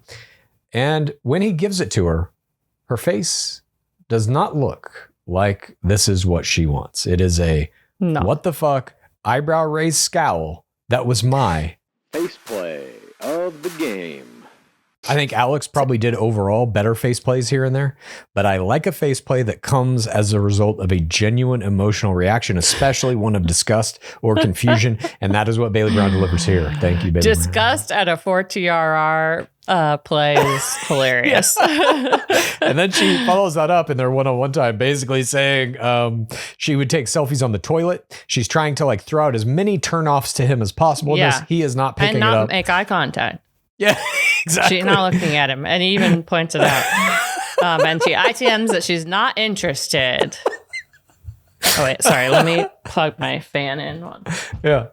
And when he gives it to her, her face does not look like this is what she wants. It is a what the fuck eyebrow raised scowl that was my face play of the game. I think Alex probably did overall better face plays here and there, but I like a face play that comes as a result of a genuine emotional reaction, especially one of disgust or confusion, and that is what Bailey Brown delivers here. Thank you, Bailey. Disgust at a 4TRR play is hilarious. And then she follows that up in their one-on-one time, basically saying she would take selfies on the toilet. She's trying to like throw out as many turnoffs to him as possible. Yeah. He is not picking and not it up. Make eye contact. Yeah, exactly. She's not looking at him, and he even points it out. And she ITMs that she's not interested. Oh wait, sorry. Let me plug my fan in. Yeah.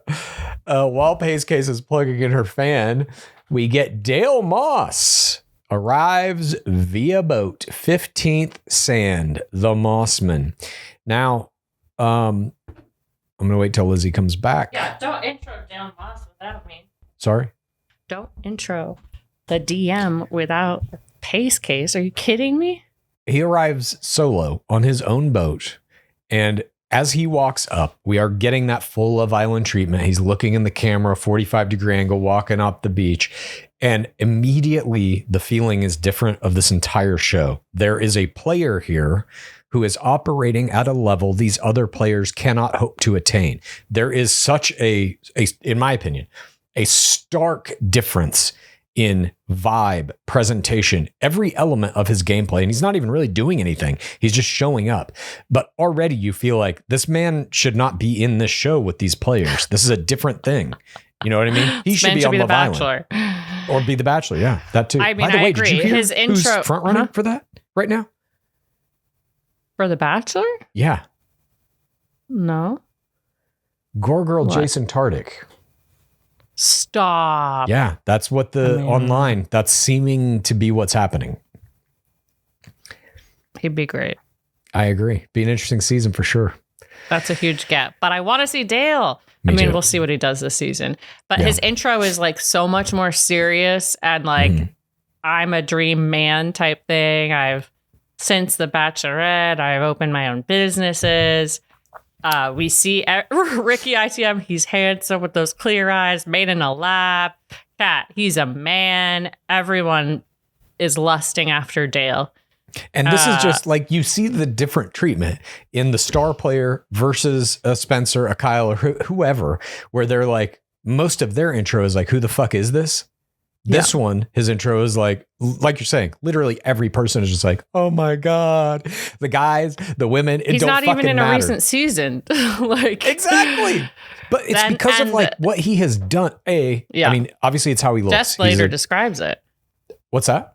While PaceCase is plugging in her fan, we get Dale Moss arrives via boat. 15th Sand, the Mossman. Now, I'm gonna wait till Lizzie comes back. Yeah, don't intro Dale Moss without me. Sorry. Don't intro the DM without PaceCase. Are you kidding me? He arrives solo on his own boat. And as he walks up, we are getting that full Love Island treatment. He's looking in the camera, 45-degree angle, walking up the beach. And immediately the feeling is different of this entire show. There is a player here who is operating at a level these other players cannot hope to attain. There is such a in my opinion, a stark difference in vibe, presentation, every element of his gameplay. And he's not even really doing anything. He's just showing up. But already you feel like this man should not be in this show with these players. This is a different thing. You know what I mean? He should be on Love Island. Or be the Bachelor. Yeah, that too. I mean, by the I way, agree. did you hear His intro who's front running for that right now? For the Bachelor? Yeah. No. Gore Girl Jason Tardik. Stop. Yeah, that's what online, that's seeming to be what's happening. He'd be great. I agree. Be an interesting season for sure. That's a huge gap. But I want to see Dale. Me too. We'll see what he does this season. But his intro is like so much more serious and like I'm a dream man type thing. Since The Bachelorette, I've opened my own businesses. We see Ricky ITM. He's handsome with those clear eyes, made in a lab. Kat, he's a man. Everyone is lusting after Dale. And this is just like you see the different treatment in the star player versus a Spencer, a Kyle, or whoever, where they're like, most of their intro is like, who the fuck is this? This one, his intro is like you're saying, literally every person is just like, oh my God. The guys, the women, it He's don't not fucking even in matter. a recent season. Like exactly. But it's because of like what he has done. I mean, obviously it's how he looks. Jess later describes it. What's that?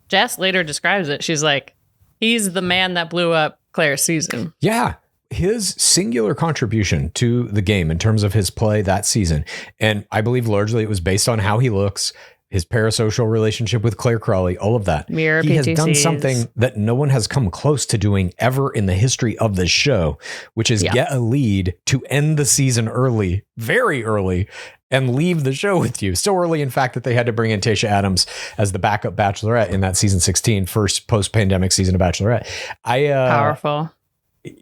Jess later describes it. She's like, he's the man that blew up Claire's season. Yeah. His singular contribution to the game in terms of his play that season. And I believe largely it was based on how he looks, his parasocial relationship with Claire Crawley, all of that. Mirror he has PTCs. done something that no one has come close to doing ever in the history of this show, which is get a lead to end the season early, very early, and leave the show with you. So early, in fact, that they had to bring in Tayshia Adams as the backup Bachelorette in that season 16, first post-pandemic season of Bachelorette. Powerful.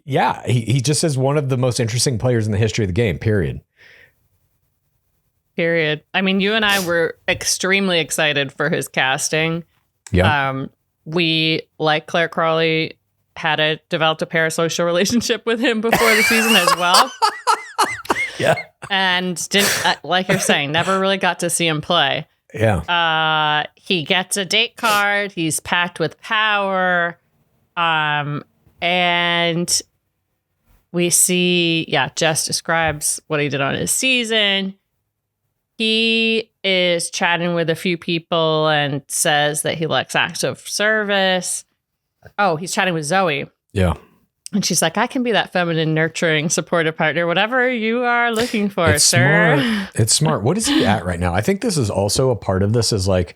Yeah, he just is one of the most interesting players in the history of the game, period. I mean, you and I were extremely excited for his casting. Yeah. We, like Claire Crawley, developed a parasocial relationship with him before the season as well. Yeah. And didn't, like you're saying, never really got to see him play. Yeah. He gets a date card. He's packed with power. And we see, Jess describes what he did on his season. He is chatting with a few people and says that he likes acts of service. Oh, he's chatting with Zoe. Yeah. And she's like, I can be that feminine, nurturing, supportive partner, whatever you are looking for, It's sir. smart. It's smart. What is he at right now? I think this is also a part of this is like,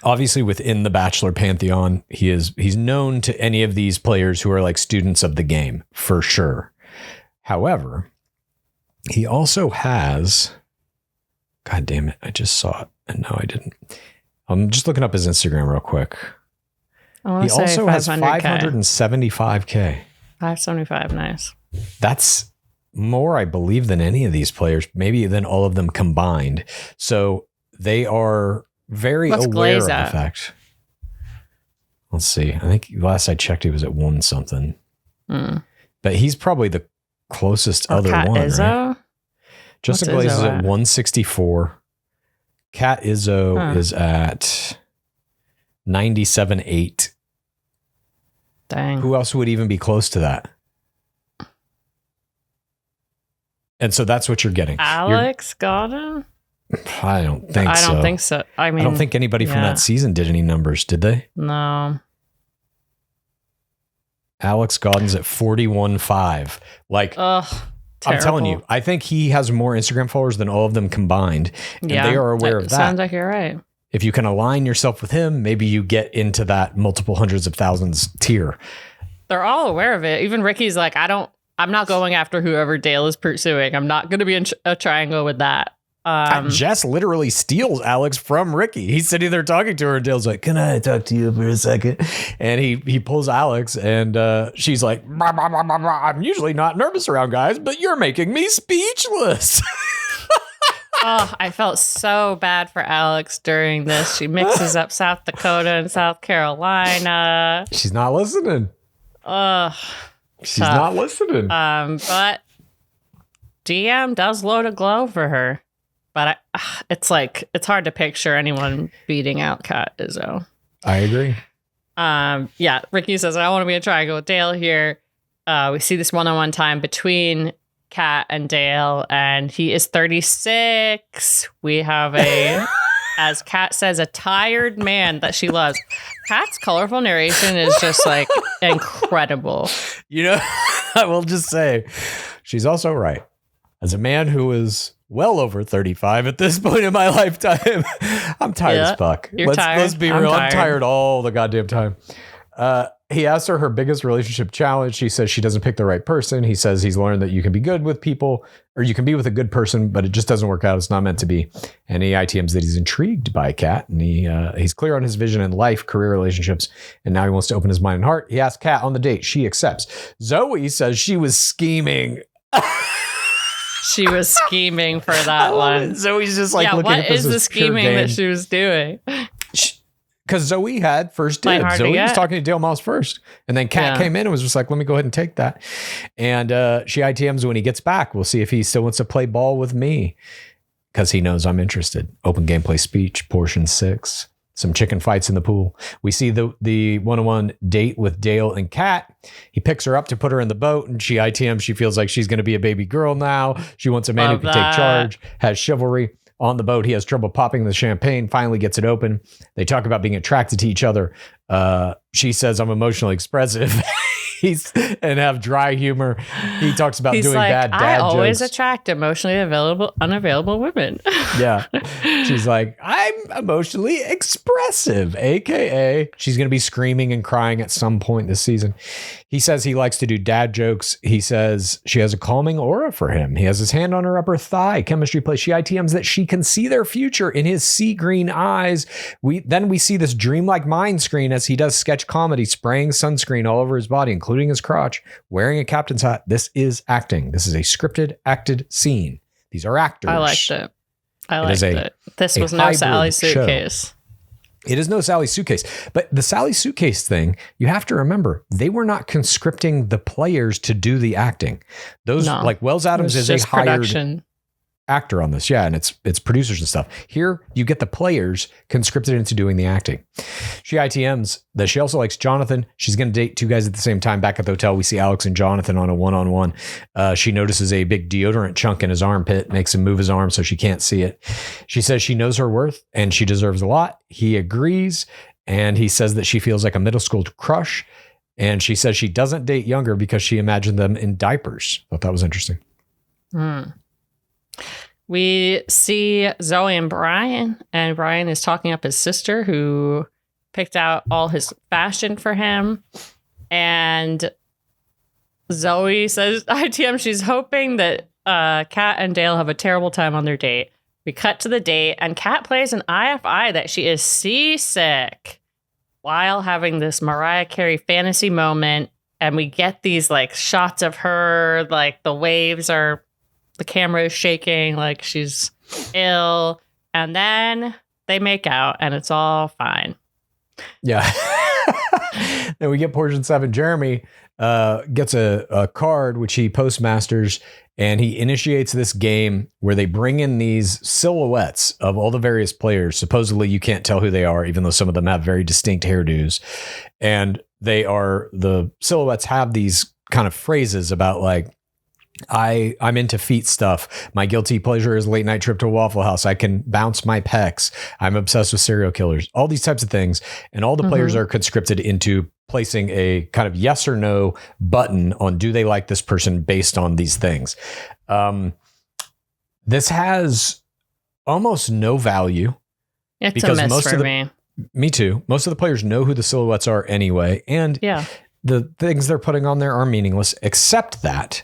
obviously within the Bachelor pantheon, he's known to any of these players who are like students of the game for sure. However, he also has, God damn it, I just saw it and no, I didn't. I'm just looking up his Instagram real quick. He also has 575K. 575, nice. That's more, I believe, than any of these players, maybe than all of them combined. So they are very aware of the fact. Let's see. I think last I checked, he was at 1 something. But he's probably the closest other Cat one. Izzo? Right? Justin Glaze is at 164. Cat Izzo is at 97.8. Dang. Who else would even be close to that? And so that's what you're getting. Alex got him? I don't think so. I don't think so. I mean, I don't think anybody from that season did any numbers, did they? No. Alex Godden's at 41.5. Like, terrible. I'm telling you, I think he has more Instagram followers than all of them combined. And they are aware of that. Sounds like you're right. If you can align yourself with him, maybe you get into that multiple hundreds of thousands tier. They're all aware of it. Even Ricky's like, I'm not going after whoever Dale is pursuing. I'm not going to be in a triangle with that. Jess literally steals Alex from Ricky. He's sitting there talking to her, and Dale's like, "Can I talk to you for a second?" And he pulls Alex, and she's like, "I'm usually not nervous around guys, but you're making me speechless." Oh, I felt so bad for Alex during this. She mixes up South Dakota and South Carolina. She's not listening. She's not listening. But DM does load a glow for her. But it's hard to picture anyone beating out Cat Izzo. I agree. Yeah, Ricky says, I want to be a triangle with Dale here. We see this one-on-one time between Kat and Dale, and he is 36. We have as Kat says, a tired man that she loves. Kat's colorful narration is just like incredible. You know, I will just say, she's also right. As a man who is well over 35 at this point in my lifetime, I'm tired as fuck. Let's be real. I'm tired all the goddamn time. He asked her biggest relationship challenge. She says she doesn't pick the right person. He says he's learned that you can be good with people, or you can be with a good person, but it just doesn't work out. It's not meant to be. And he ITMs that he's intrigued by Kat, and he's clear on his vision in life, career, relationships, and now he wants to open his mind and heart. He asked Kat on the date. She accepts. Zoe says she was scheming. She was scheming for that one. Zoe's just like, looking at this. What is the scheming that she was doing? Because Zoe had first dibs. Zoe was talking to Dale Moss first. And then Kat came in and was just like, let me go ahead and take that. And she ITMs when he gets back. We'll see if he still wants to play ball with me. Because he knows I'm interested. Open gameplay speech, portion 6. Some chicken fights in the pool. We see the one-on-one date with Dale and Kat. He picks her up to put her in the boat, and she ITMs. She feels like she's going to be a baby girl now. She wants a man who can take charge, has chivalry. On the boat, he has trouble popping the champagne, finally gets it open. They talk about being attracted to each other. She says, I'm emotionally expressive and have dry humor. He talks about doing bad dad jokes. I always attract emotionally unavailable women. Yeah. She's like, I'm emotionally expressive, AKA she's going to be screaming and crying at some point this season. He says he likes to do dad jokes. He says she has a calming aura for him. He has his hand on her upper thigh. Chemistry play. She ITMs that she can see their future in his sea green eyes. Then we see this dreamlike mind screen as he does sketch comedy, spraying sunscreen all over his body, including his crotch, wearing a captain's hat. This is acting. This is a scripted, acted scene. These are actors. I liked it. This was no Sally Suitcase. It is no Sally Suitcase. But the Sally Suitcase thing, you have to remember, they were not conscripting the players to do the acting. Like Wells Adams is a hired actor on this. Yeah, and it's producers and stuff. Here, you get the players conscripted into doing the acting. She ITMs that she also likes Jonathan. She's going to date 2 guys at the same time. Back at the hotel, we see Alex and Jonathan on a one-on-one. She notices a big deodorant chunk in his armpit, makes him move his arm so she can't see it. She says she knows her worth and she deserves a lot. He agrees, and he says that she feels like a middle school crush. And she says she doesn't date younger because she imagined them in diapers. Thought that was interesting. We see Zoe and Brian is talking up his sister who picked out all his fashion for him. And Zoe says, ITM, she's hoping that Kat and Dale have a terrible time on their date. We cut to the date, and Kat plays an IFI that she is seasick while having this Mariah Carey fantasy moment. And we get these like shots of her, like the waves are, the camera is shaking, like she's ill. And then they make out, and it's all fine. Yeah. Then we get portion 7. Jeremy gets a card, which he postmasters, and he initiates this game where they bring in these silhouettes of all the various players. Supposedly you can't tell who they are, even though some of them have very distinct hairdos. And the silhouettes have these kind of phrases about like, I'm into feet stuff. My guilty pleasure is late night trip to a Waffle House. I can bounce my pecs. I'm obsessed with serial killers. All these types of things. And all the players are conscripted into placing a kind of yes or no button on do they like this person based on these things. This has almost no value. It's because a miss for me. Me too. Most of the players know who the silhouettes are anyway. And the things they're putting on there are meaningless, except that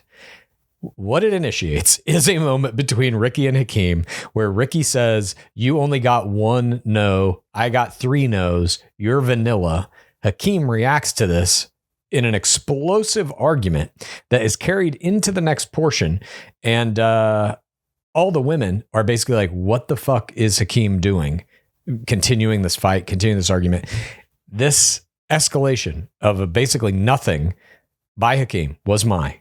what it initiates is a moment between Ricky and Hakeem where Ricky says, you only got 1 no. I got 3 no's. You're vanilla. Hakeem reacts to this in an explosive argument that is carried into the next portion. And all the women are basically like, what the fuck is Hakeem doing? Continuing this fight, continuing this argument. This escalation of basically nothing by Hakeem was my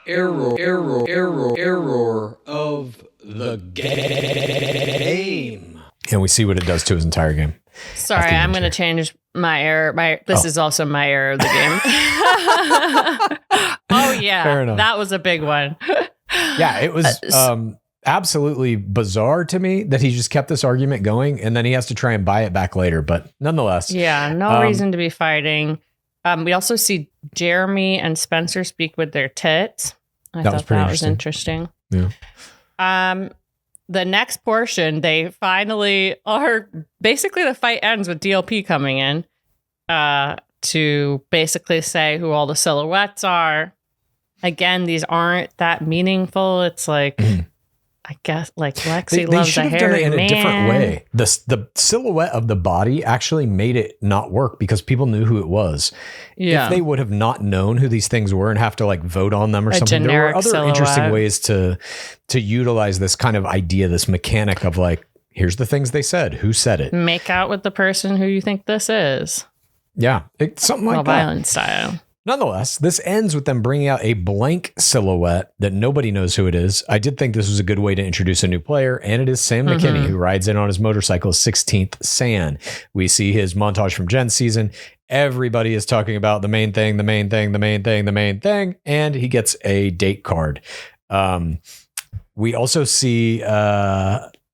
error of the game. And we see what it does to his entire game. Sorry, I'm going to change my error. This is also my error of the game. Oh, yeah. Fair enough. That was a big one. Yeah, it was absolutely bizarre to me that he just kept this argument going and then he has to try and buy it back later. But nonetheless. Yeah, no reason to be fighting. We also see Jeremy and Spencer speak with their tits. I thought that was interesting. Yeah. The next portion, they finally are basically the fight ends with DLP coming in to basically say who all the silhouettes are. Again, these aren't that meaningful. It's like, I guess, like Lexi loves a hairy man. They should have done it in a different way. The silhouette of the body actually made it not work because people knew who it was. Yeah. If they would have not known who these things were and have to like vote on them or something, there were other interesting ways to utilize this kind of idea, this mechanic of like, here's the things they said. Who said it? Make out with the person who you think this is. Yeah. It's something like Love that. Island style. Nonetheless, this ends with them bringing out a blank silhouette that nobody knows who it is. I did think this was a good way to introduce a new player, and it is Sam McKinney, who rides in on his motorcycle 16th San. We see his montage from Jen's season. Everybody is talking about the main thing, and he gets a date card. We also see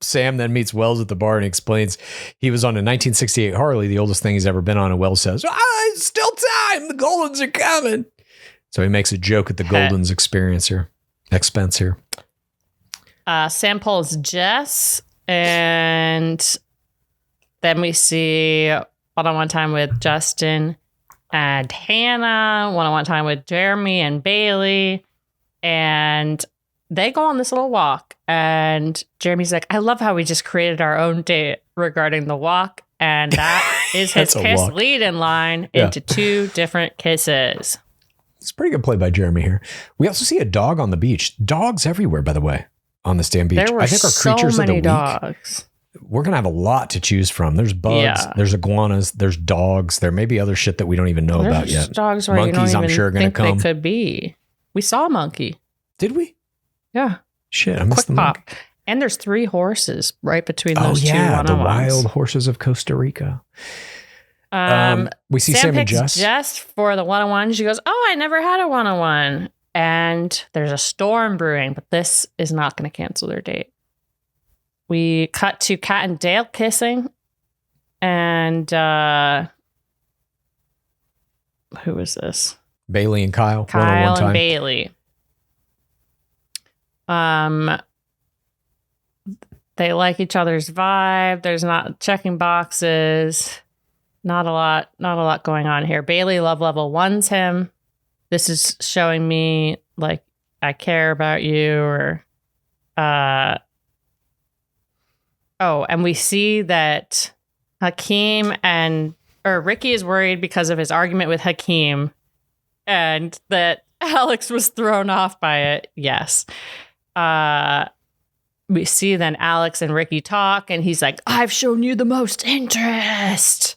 Sam then meets Wells at the bar and explains he was on a 1968 Harley, the oldest thing he's ever been on. And Wells says, it's still time. The Goldens are coming. So he makes a joke at the Goldens expense here. Sam pulls Jess, and then we see one-on-one time with Justin and Hannah, one-on-one time with Jeremy and Bailey, and they go on this little walk, and Jeremy's like, I love how we just created our own date regarding the walk. And that is his kiss lead-in line into 2 different kisses. It's a pretty good play by Jeremy here. We also see a dog on the beach. Dogs everywhere, by the way, on this damn beach. There were I think our creatures so many of the dogs. Week, we're going to have a lot to choose from. There's bugs, there's iguanas, there's dogs. There may be other shit that we don't even know about yet. Dogs where monkeys, you don't even I'm sure, think come. they could be. We saw a monkey. Did we? Yeah. Shit, I missed the pop. And there's 3 horses right between those 2 one-on-ones. The wild horses of Costa Rica. We see Sam and Jess. Jess for the one-on-one. She goes, I never had a one-on-one. And there's a storm brewing, but this is not going to cancel their date. We cut to Kat and Dale kissing. And who is this? Bailey and Kyle. Kyle and Bailey. They like each other's vibe. There's not checking boxes. Not a lot going on here. Bailey love level 1's him. This is showing me like I care about you, or and we see that Ricky is worried because of his argument with Hakeem, and that Alex was thrown off by it. Yes. We see then Alex and Ricky talk, and he's like, I've shown you the most interest.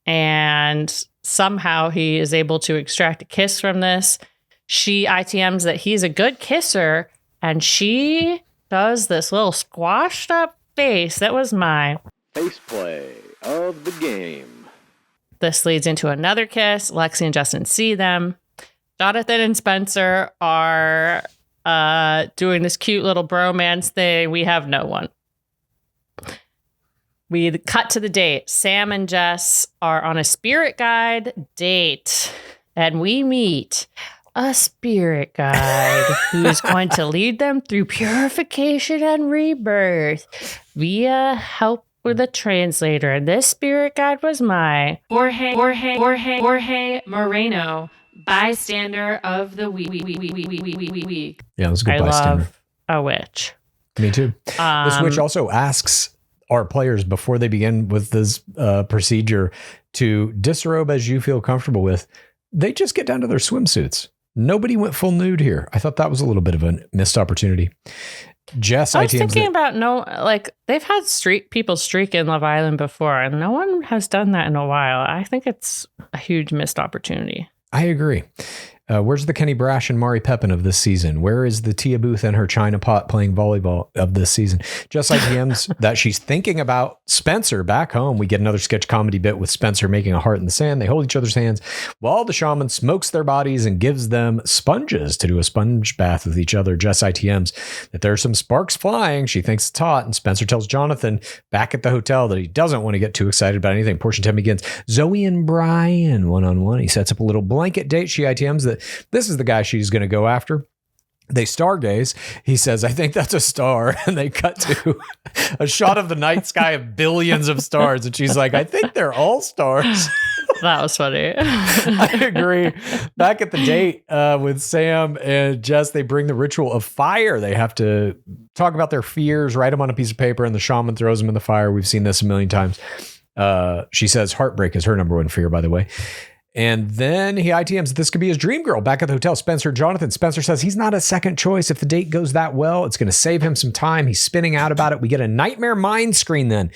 And somehow he is able to extract a kiss from this. She ITMs that he's a good kisser, and she does this little squashed up face. That was my Face play of the game. This leads into another kiss. Lexi and Justin see them. Jonathan and Spencer are doing this cute little bromance thing. We have no one. We cut to the date. Sam and Jess are on a spirit guide date, and we meet a spirit guide who's going to lead them through purification and rebirth via help with a translator. And this spirit guide was my Jorge Moreno, bystander of the week. Yeah, it was a good bystander. I love a witch. Me too. This witch also asks our players before they begin with this procedure to disrobe as you feel comfortable with. They just get down to their swimsuits. Nobody went full nude here. I thought that was a little bit of a missed opportunity. Jess, I was thinking about they've had people streak in Love Island before, and no one has done that in a while. I think it's a huge missed opportunity. I agree. Where's the Kenny Brash and Mari Pepin of this season? Where is the Tia Booth and her China Pot playing volleyball of this season? Just like DMs that she's thinking about Spencer back home. We get another sketch comedy bit with Spencer making a heart in the sand. They hold each other's hands while the shaman smokes their bodies and gives them sponges to do a sponge bath with each other. Jess ITMs that there are some sparks flying. She thinks it's hot. And Spencer tells Jonathan back at the hotel that he doesn't want to get too excited about anything. Portion 10 begins. Zoe and Brian one-on-one. He sets up a little blanket date. She ITMs that this is the guy she's going to go after. They stargaze. He says, I think that's a star. And they cut to a shot of the night sky of billions of stars. And she's like, I think they're all stars. That was funny. I agree. Back at the date with Sam and Jess, they bring the ritual of fire. They have to talk about their fears, write them on a piece of paper, and the shaman throws them in the fire. We've seen this a million times. She says heartbreak is her number one fear, by the way. And then he ITMs that this could be his dream girl back at the hotel. Jonathan Spencer says he's not a second choice. If the date goes that well, it's going to save him some time. He's spinning out about it. We get a nightmare mind screen then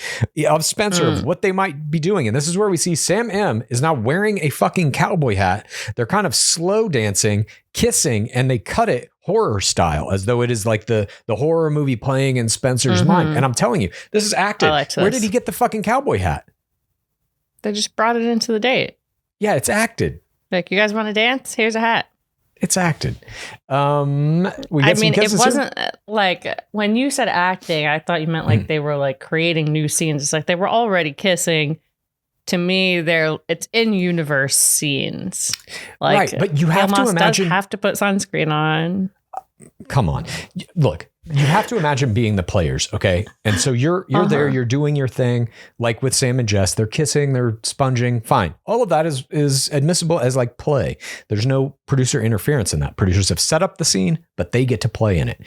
of Spencer of what they might be doing. And this is where we see Sam M is now wearing a fucking cowboy hat. They're kind of slow dancing, kissing, and they cut it horror style as though it is like the horror movie playing in Spencer's mind. And I'm telling you, this is acted. Where did he get the fucking cowboy hat? They just brought it into the date. Yeah, it's acted. Like, you guys want to dance? Here's a hat. It's acted. It wasn't like when you said acting, I thought you meant like they were like creating new scenes. It's like they were already kissing. To me, it's in universe scenes. Like, right, but you have to imagine. Does have to put sunscreen on. Come on, look. You have to imagine being the players, okay? And so you're there, you're doing your thing, like with Sam and Jess. They're kissing, they're sponging, fine. All of that is admissible as like play. There's no producer interference in that. Producers have set up the scene, but they get to play in it.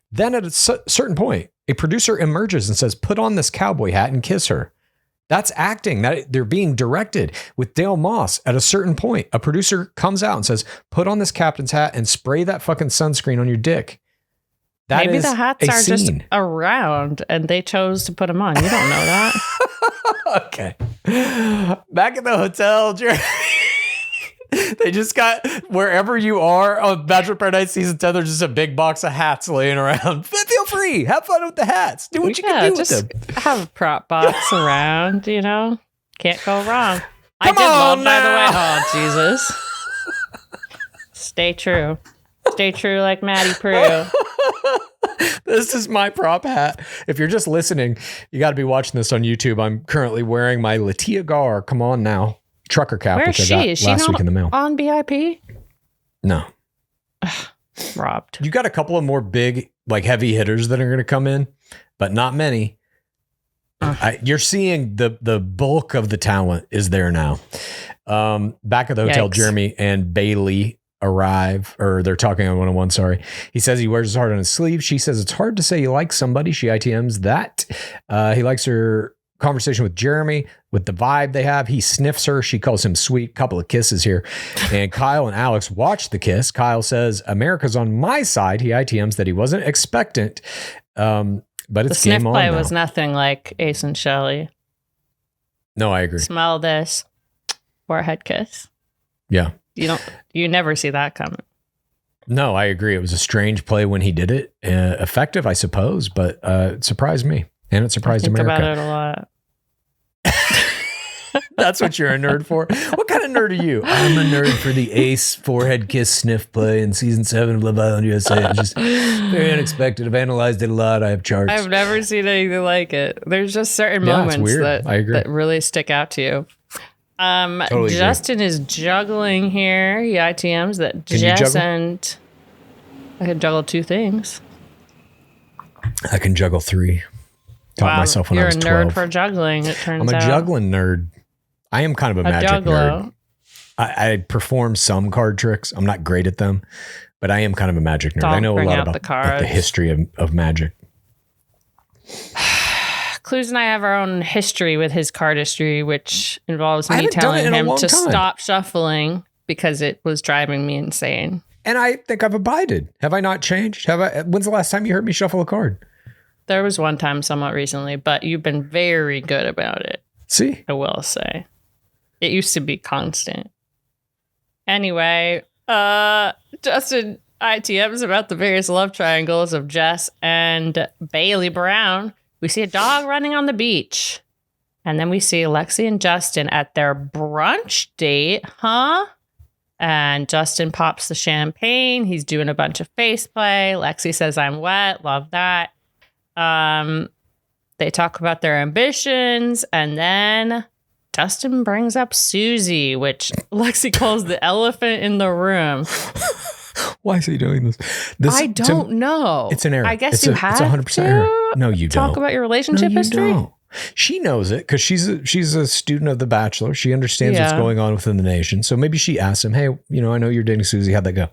Then at a certain point, a producer emerges and says, "Put on this cowboy hat and kiss her." That's acting. That they're being directed. With Dale Moss, at a certain point, a producer comes out and says, "Put on this captain's hat and spray that fucking sunscreen on your dick." Maybe the hats are just around and they chose to put them on. You don't know that. Okay. Back at the hotel, Jerry. They just got, wherever you are on Bachelor Paradise Season 10, there's just a big box of hats laying around. Feel free. Have fun with the hats. Do what you can do with them. Have a prop box around, you know. Can't go wrong. I did love, by the way. Oh, Jesus. Stay true. Stay true like Maddie Prue. This is my prop hat. If you're just listening, you got to be watching this on YouTube. I'm currently wearing my Latia Gar. Come on now. trucker cap, Where which is I she? got Is she last not week in the mail. on BIP? No. Robbed. You got a couple of more big, like heavy hitters that are going to come in, but not many. You're seeing the bulk of the talent is there now. Back at the hotel, Yikes. Jeremy and Bailey arrive, or they're talking on 101. Sorry. He says he wears his heart on his sleeve. She says it's hard to say you like somebody. She ITMs that. He likes her conversation with Jeremy, with the vibe they have. He sniffs her. She calls him sweet. Couple of kisses here. And Kyle and Alex watch the kiss. Kyle says, America's on my side. He ITMs that he wasn't expectant. But it's the game sniff on play now. was nothing like Ace and Shelley. No, I agree. Smell this. Forehead kiss. Yeah. You never see that coming. No, I agree. It was a strange play when he did it. Effective, I suppose, but it surprised me. And it surprised Think America. about it a lot. That's what you're a nerd for. What kind of nerd are you? I'm a nerd for the Ace forehead kiss sniff play in season 7 of Love Island USA. It's just very unexpected. I've analyzed it a lot. I have charts. I've never seen anything like it. There's just certain Yeah, it's moments weird. I agree. that really stick out to you. Totally agree. Justin is juggling here. He ITMs that Can you Jess juggle? and I can juggle 2 things. I can juggle 3. Taught myself when I was 12. You're a nerd for juggling, it turns I'm out. a juggling nerd. I am kind of a magic juggalo. nerd. I perform some card tricks. I'm not great at them, but I am kind of a magic nerd. Don't I know a bring lot out about the cards. the history of magic. Clues and I have our own history with his cardistry, which involves I me haven't done it telling in a him long to time. stop shuffling because it was driving me insane. And I think I've abided. Have I not changed? When's the last time you heard me shuffle a card? There was one time somewhat recently, but you've been very good about it, See? I will say. It used to be constant. Anyway, Justin ITMs about the various love triangles of Jess and Bailey Brown. We see a dog running on the beach. And then we see Lexi and Justin at their brunch date, huh? And Justin pops the champagne. He's doing a bunch of face play. Lexi says, I'm wet. Love that. They talk about their ambitions. And then Justin brings up Susie, which Lexi calls the elephant in the room. Why is he doing this? I don't know. It's an error. I guess it's you a, have It's 100% to error. No, you don't. talk about your relationship No, you history. don't. She knows it because she's a student of The Bachelor. She understands what's Yeah. going on within the nation. So maybe she asks him, hey, I know you're dating Susie. How'd that go?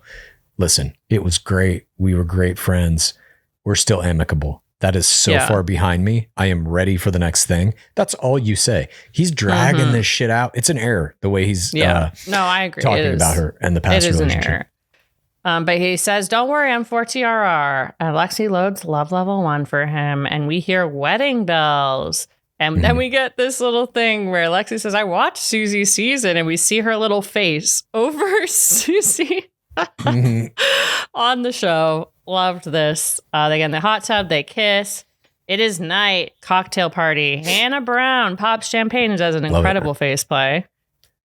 Listen, it was great. We were great friends. We're still amicable. That is so far behind me. I am ready for the next thing. That's all you say. He's dragging this shit out. It's an error the way he's No, I agree. talking It is. about her and the past It is an relationship. error. But he says, don't worry, I'm for TRR. And Lexi loads love level 1 for him. And we hear wedding bells. And then we get this little thing where Lexi says, I watched Susie's season. And we see her little face over Susie on the show. Loved this. They get in the hot tub. They kiss. It is night. Cocktail party. Hannah Brown pops champagne and does an incredible face play.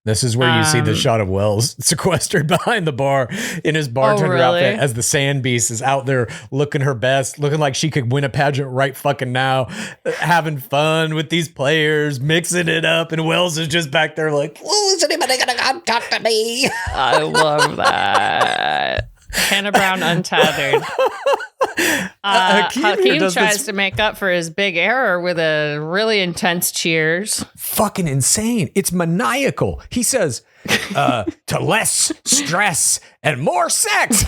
This is where you see the shot of Wells sequestered behind the bar in his bartender outfit as the sand beast is out there looking her best, looking like she could win a pageant right fucking now, having fun with these players, mixing it up. And Wells is just back there like, oh, is anybody going to come talk to me? I love that. Hannah Brown untethered. Hakeem tries to make up for his big error with a really intense cheers. Fucking insane. It's maniacal. He says, to less stress and more sex.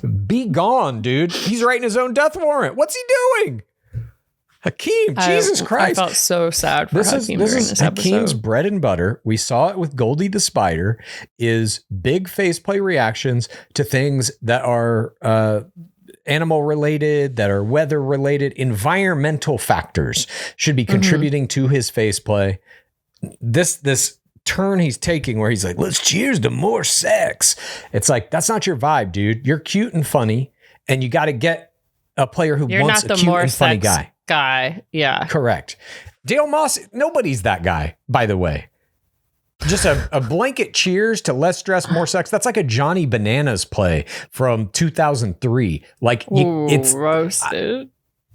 Be gone, dude. He's writing his own death warrant. What's he doing? Hakeem, Jesus Christ. I felt so sad for Hakeem during this Hakeem's episode. bread and butter. We saw it with Goldie the Spider, is big faceplay reactions to things that are animal related, that are weather related, environmental factors should be contributing to his faceplay. This turn he's taking where he's like, let's cheers to more sex. It's like, that's not your vibe, dude. You're cute and funny, and you got to get a player who wants a cute and funny guy. Yeah. Correct. Dale Moss, nobody's that guy, by the way. Just a blanket cheers to less stress, more sex. That's like a Johnny Bananas play from 2003. Like, it's roasted.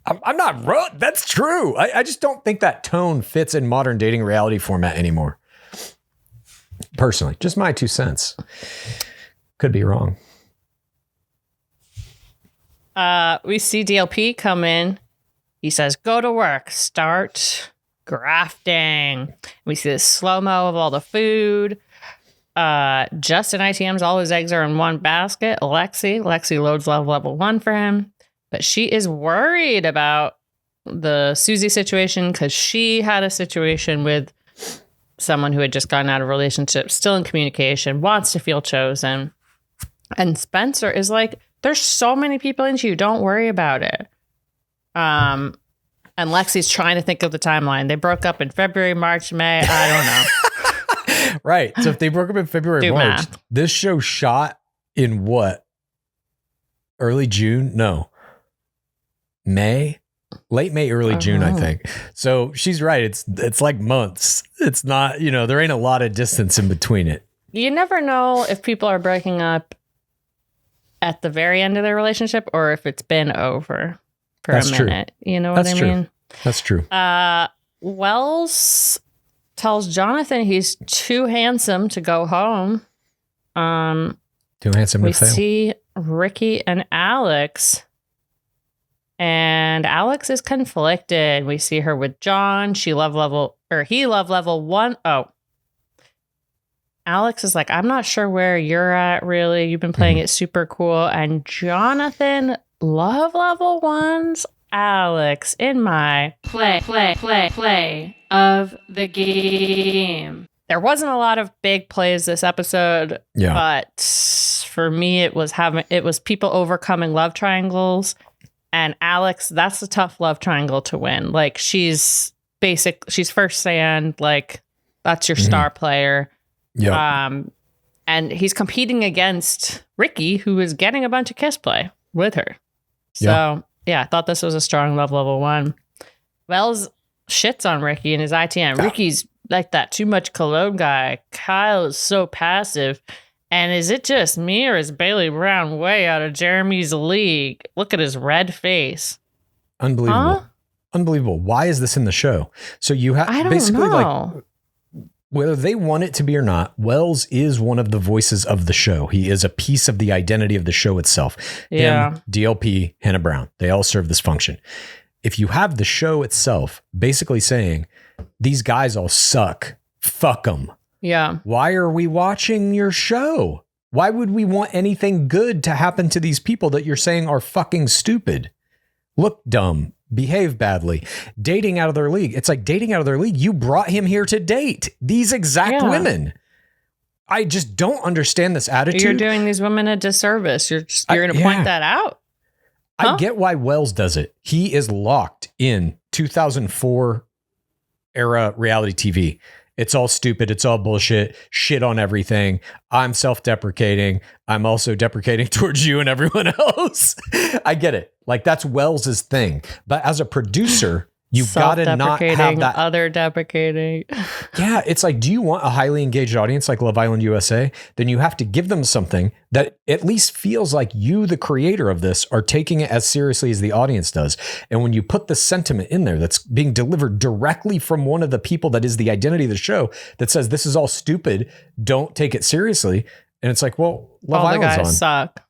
I'm not. That's true. I just don't think that tone fits in modern dating reality format anymore. Personally, just my 2 cents. Could be wrong. We see DLP come in. He says, go to work, start grafting. We see this slow-mo of all the food. Justin ITMs, all his eggs are in one basket. Lexi loads level 1 for him. But she is worried about the Susie situation because she had a situation with someone who had just gotten out of a relationship, still in communication, wants to feel chosen. And Spencer is like, there's so many people into you. Don't worry about it. And Lexi's trying to think of the timeline. They broke up in February, March, May. I don't know. Right. So if they broke up in February, March, math. This show shot in what? Early June? No. May? Late May, early June, I think. So she's right. It's like months. It's not, there ain't a lot of distance in between it. You never know if people are breaking up at the very end of their relationship or if it's been over for a minute. True. You know what I mean? That's true. Wells tells Jonathan he's too handsome to go home. Too handsome to fail. We see Ricky and Alex. And Alex is conflicted. We see her with John. He love level 1. Oh. Alex is like, I'm not sure where you're at, really. You've been playing it super cool. And Jonathan love level 1's Alex in my play of the game. There wasn't a lot of big plays this episode, but for me, it was people overcoming love triangles. And Alex, that's a tough love triangle to win. Like she's first sand, like that's your star player. Yeah. And he's competing against Ricky, who is getting a bunch of kiss play with her. So I thought this was a strong level 1. Wells shits on Ricky and his ITM. Ricky's like that too much cologne guy. Kyle is so passive. And is it just me or is Bailey Brown way out of Jeremy's league? Look at his red face. Unbelievable. Unbelievable. Why is this in the show? So you have basically like whether they want it to be or not, Wells is one of the voices of the show. He is a piece of the identity of the show itself. Yeah. Him, DLP, Hannah Brown, they all serve this function. If you have the show itself basically saying these guys all suck, fuck them. Yeah. Why are we watching your show? Why would we want anything good to happen to these people that you're saying are fucking stupid? Look dumb, behave badly, dating out of their league. It's like dating out of their league. You brought him here to date these exact women. I just don't understand this attitude. You're doing these women a disservice. You're going to point that out. Huh? I get why Wells does it. He is locked in 2004 era reality TV. It's all stupid. It's all bullshit. Shit on everything. I'm self-deprecating. I'm also deprecating towards you and everyone else. I get it. Like that's Wells's thing. But as a producer, you've got to not have that. Other deprecating. Yeah. It's like, do you want a highly engaged audience like Love Island USA? Then you have to give them something that at least feels like you, the creator of this, are taking it as seriously as the audience does. And when you put the sentiment in there that's being delivered directly from one of the people that is the identity of the show that says this is all stupid, don't take it seriously. And it's like, well, Love Island's on. All the guys suck.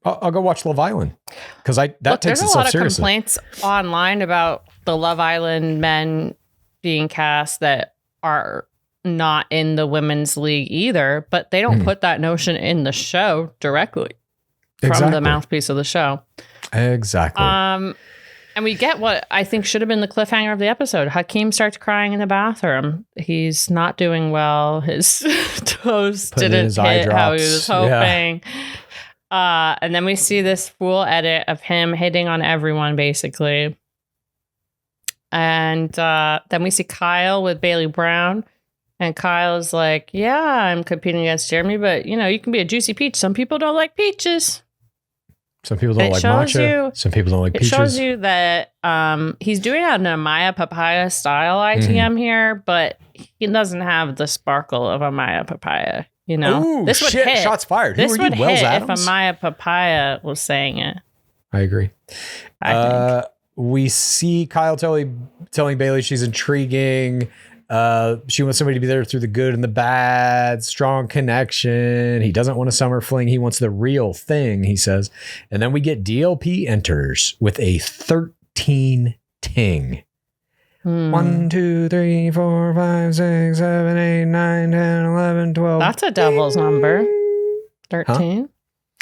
I'll go watch Love Island because takes itself seriously. There's a lot of complaints online about the Love Island men being cast that are not in the women's league either, but they don't put that notion in the show directly from the mouthpiece of the show. Exactly. And we get what I think should have been the cliffhanger of the episode. Hakeem starts crying in the bathroom. He's not doing well. His toes didn't hit how he was hoping. And then we see this full edit of him hitting on everyone, basically. And then we see Kyle with Bailey Brown. And Kyle's like, yeah, I'm competing against Jeremy, but, you can be a juicy peach. Some people don't like peaches. Some people don't like matcha. Some people don't like peaches. It shows you that he's doing an Amaya Papaya style ITM here, but he doesn't have the sparkle of Amaya Papaya. Ooh, this would hit. Shots fired. This Who are would you, Wells hit Adams? if Amaya Papaya was saying it. I agree. I think. We see Kyle telling Bailey she's intriguing. She wants somebody to be there through the good and the bad, strong connection. He doesn't want a summer fling. He wants the real thing, he says. And then we get DLP enters with a 13 ting. 1, 2, 3, 4, 5, 6, 7, 8, 9, 10, 11, 12. That's a devil's number. 13.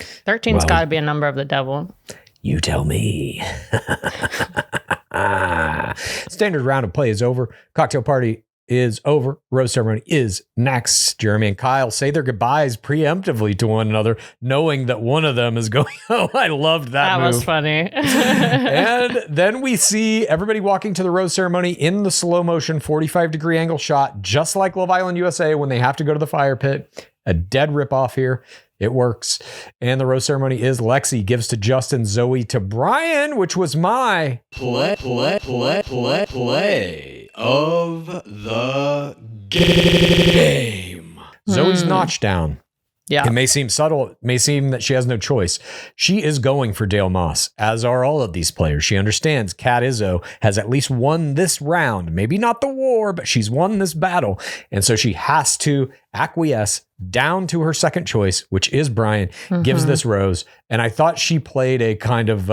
Huh? 13's got to be a number of the devil. You tell me. Standard round of play is over. Cocktail party is over. Rose ceremony is next. Jeremy and Kyle say their goodbyes preemptively to one another, knowing that one of them is going. Oh, I loved that. That move. Was funny. And then we see everybody walking to the rose ceremony in the slow motion 45-degree angle shot, just like Love Island USA when they have to go to the fire pit. A dead ripoff here. It works. And the rose ceremony is Lexi gives to Justin, Zoe to Brian, which was my play of the game. Zoe's notch down. Yeah. It may seem subtle. It may seem that she has no choice. She is going for Dale Moss, as are all of these players. She understands Kat Izzo has at least won this round. Maybe not the war, but she's won this battle. And so she has to acquiesce down to her second choice, which is Brian, gives this rose. And I thought she played a kind of,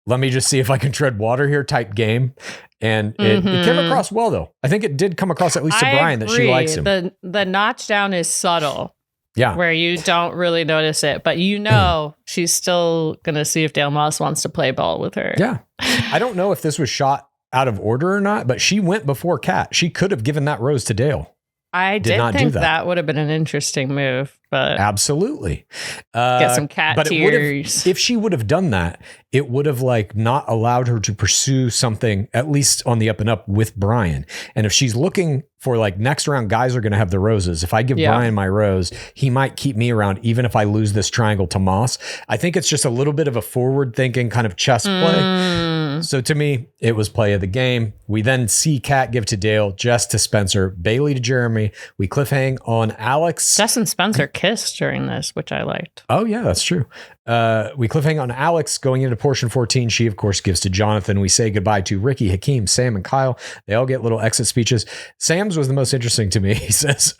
let me just see if I can tread water here type game. And it came across well, though. I think it did come across at least to Brian that she likes him. The notch down is subtle. Yeah. Where you don't really notice it, but you know she's still going to see if Dale Moss wants to play ball with her. Yeah. I don't know if this was shot out of order or not, but she went before Kat. She could have given that rose to Dale. I did think that would have been an interesting move, but absolutely get some cat tears. If she would have done that, it would have like not allowed her to pursue something at least on the up and up with Brian. And if she's looking for like next round, guys are going to have the roses. If I give Brian my rose, he might keep me around even if I lose this triangle to Moss. I think it's just a little bit of a forward thinking kind of chess play. So to me, it was play of the game. We then see Kat give to Dale, Jess to Spencer, Bailey to Jeremy. We cliffhang on Alex. Jess and Spencer kissed during this, which I liked. Oh, yeah, that's true. We cliffhang on Alex going into portion 14. She, of course, gives to Jonathan. We say goodbye to Ricky, Hakeem, Sam, and Kyle. They all get little exit speeches. Sam's was the most interesting to me. He says,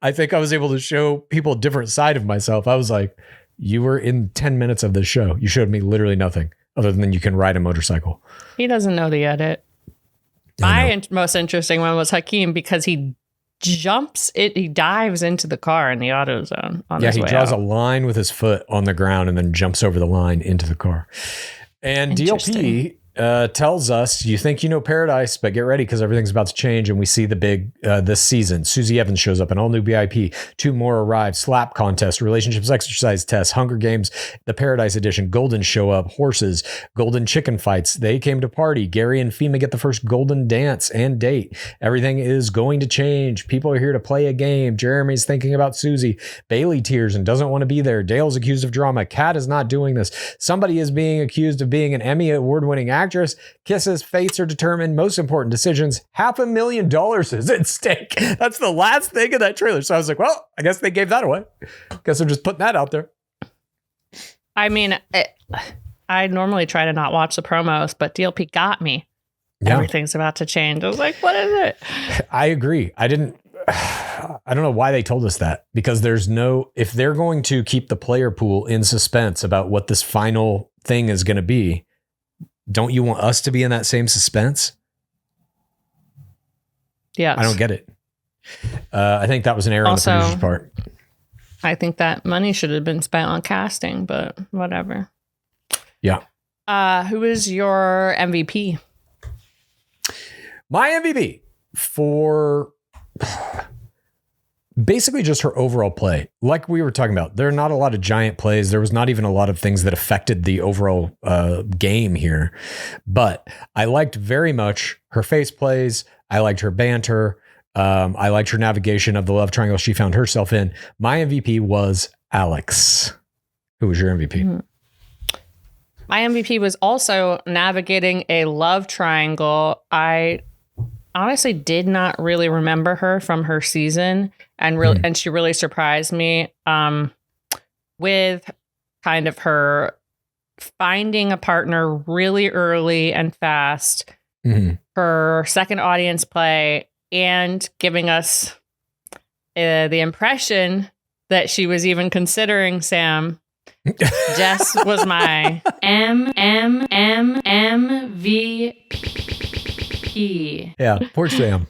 I think I was able to show people a different side of myself. I was like, you were in 10 minutes of this show. You showed me literally nothing other than you can ride a motorcycle. He doesn't know the edit. My most interesting one was Hakeem because he dives into the car in the auto zone. He draws a line with his foot on the ground and then jumps over the line into the car. And DLP tells us, you think you know paradise, but get ready because everything's about to change. And we see the big this season. Susie Evans shows up, an all new BIP. 2 more arrive. Slap contest, relationships exercise test, Hunger Games, the Paradise Edition. Golden show up, horses, golden chicken fights. They came to party. Gary and Fema get the first golden dance and date. Everything is going to change. People are here to play a game. Jeremy's thinking about Susie. Bailey tears and doesn't want to be there. Dale's accused of drama. Kat is not doing this. Somebody is being accused of being an Emmy award-winning actress. Kisses, fates are determined. Most important decisions. $500,000 is at stake. That's the last thing of that trailer. So I was like, well, I guess they gave that away. Guess I'm just putting that out there. I mean, I normally try to not watch the promos, but DLP got me. Yeah. Everything's about to change. I was like, what is it? I agree. I don't know why they told us that, because if they're going to keep the player pool in suspense about what this final thing is going to be, don't you want us to be in that same suspense? Yeah. I don't get it. I think that was an error on the producer's part. I think that money should have been spent on casting, but whatever. Yeah. Who is your MVP? My MVP for basically just her overall play. Like we were talking about, there are not a lot of giant plays. There was not even a lot of things that affected the overall game here. But I liked very much her face plays. I liked her banter. I liked her navigation of the love triangle she found herself in. My MVP was Alex. Who was your MVP? Mm-hmm. My MVP was also navigating a love triangle. I honestly did not really remember her from her season, and she really surprised me with kind of her finding a partner really early and fast her second audience play, and giving us the impression that she was even considering Sam. Jess was my MVP. Yeah, poor Sam.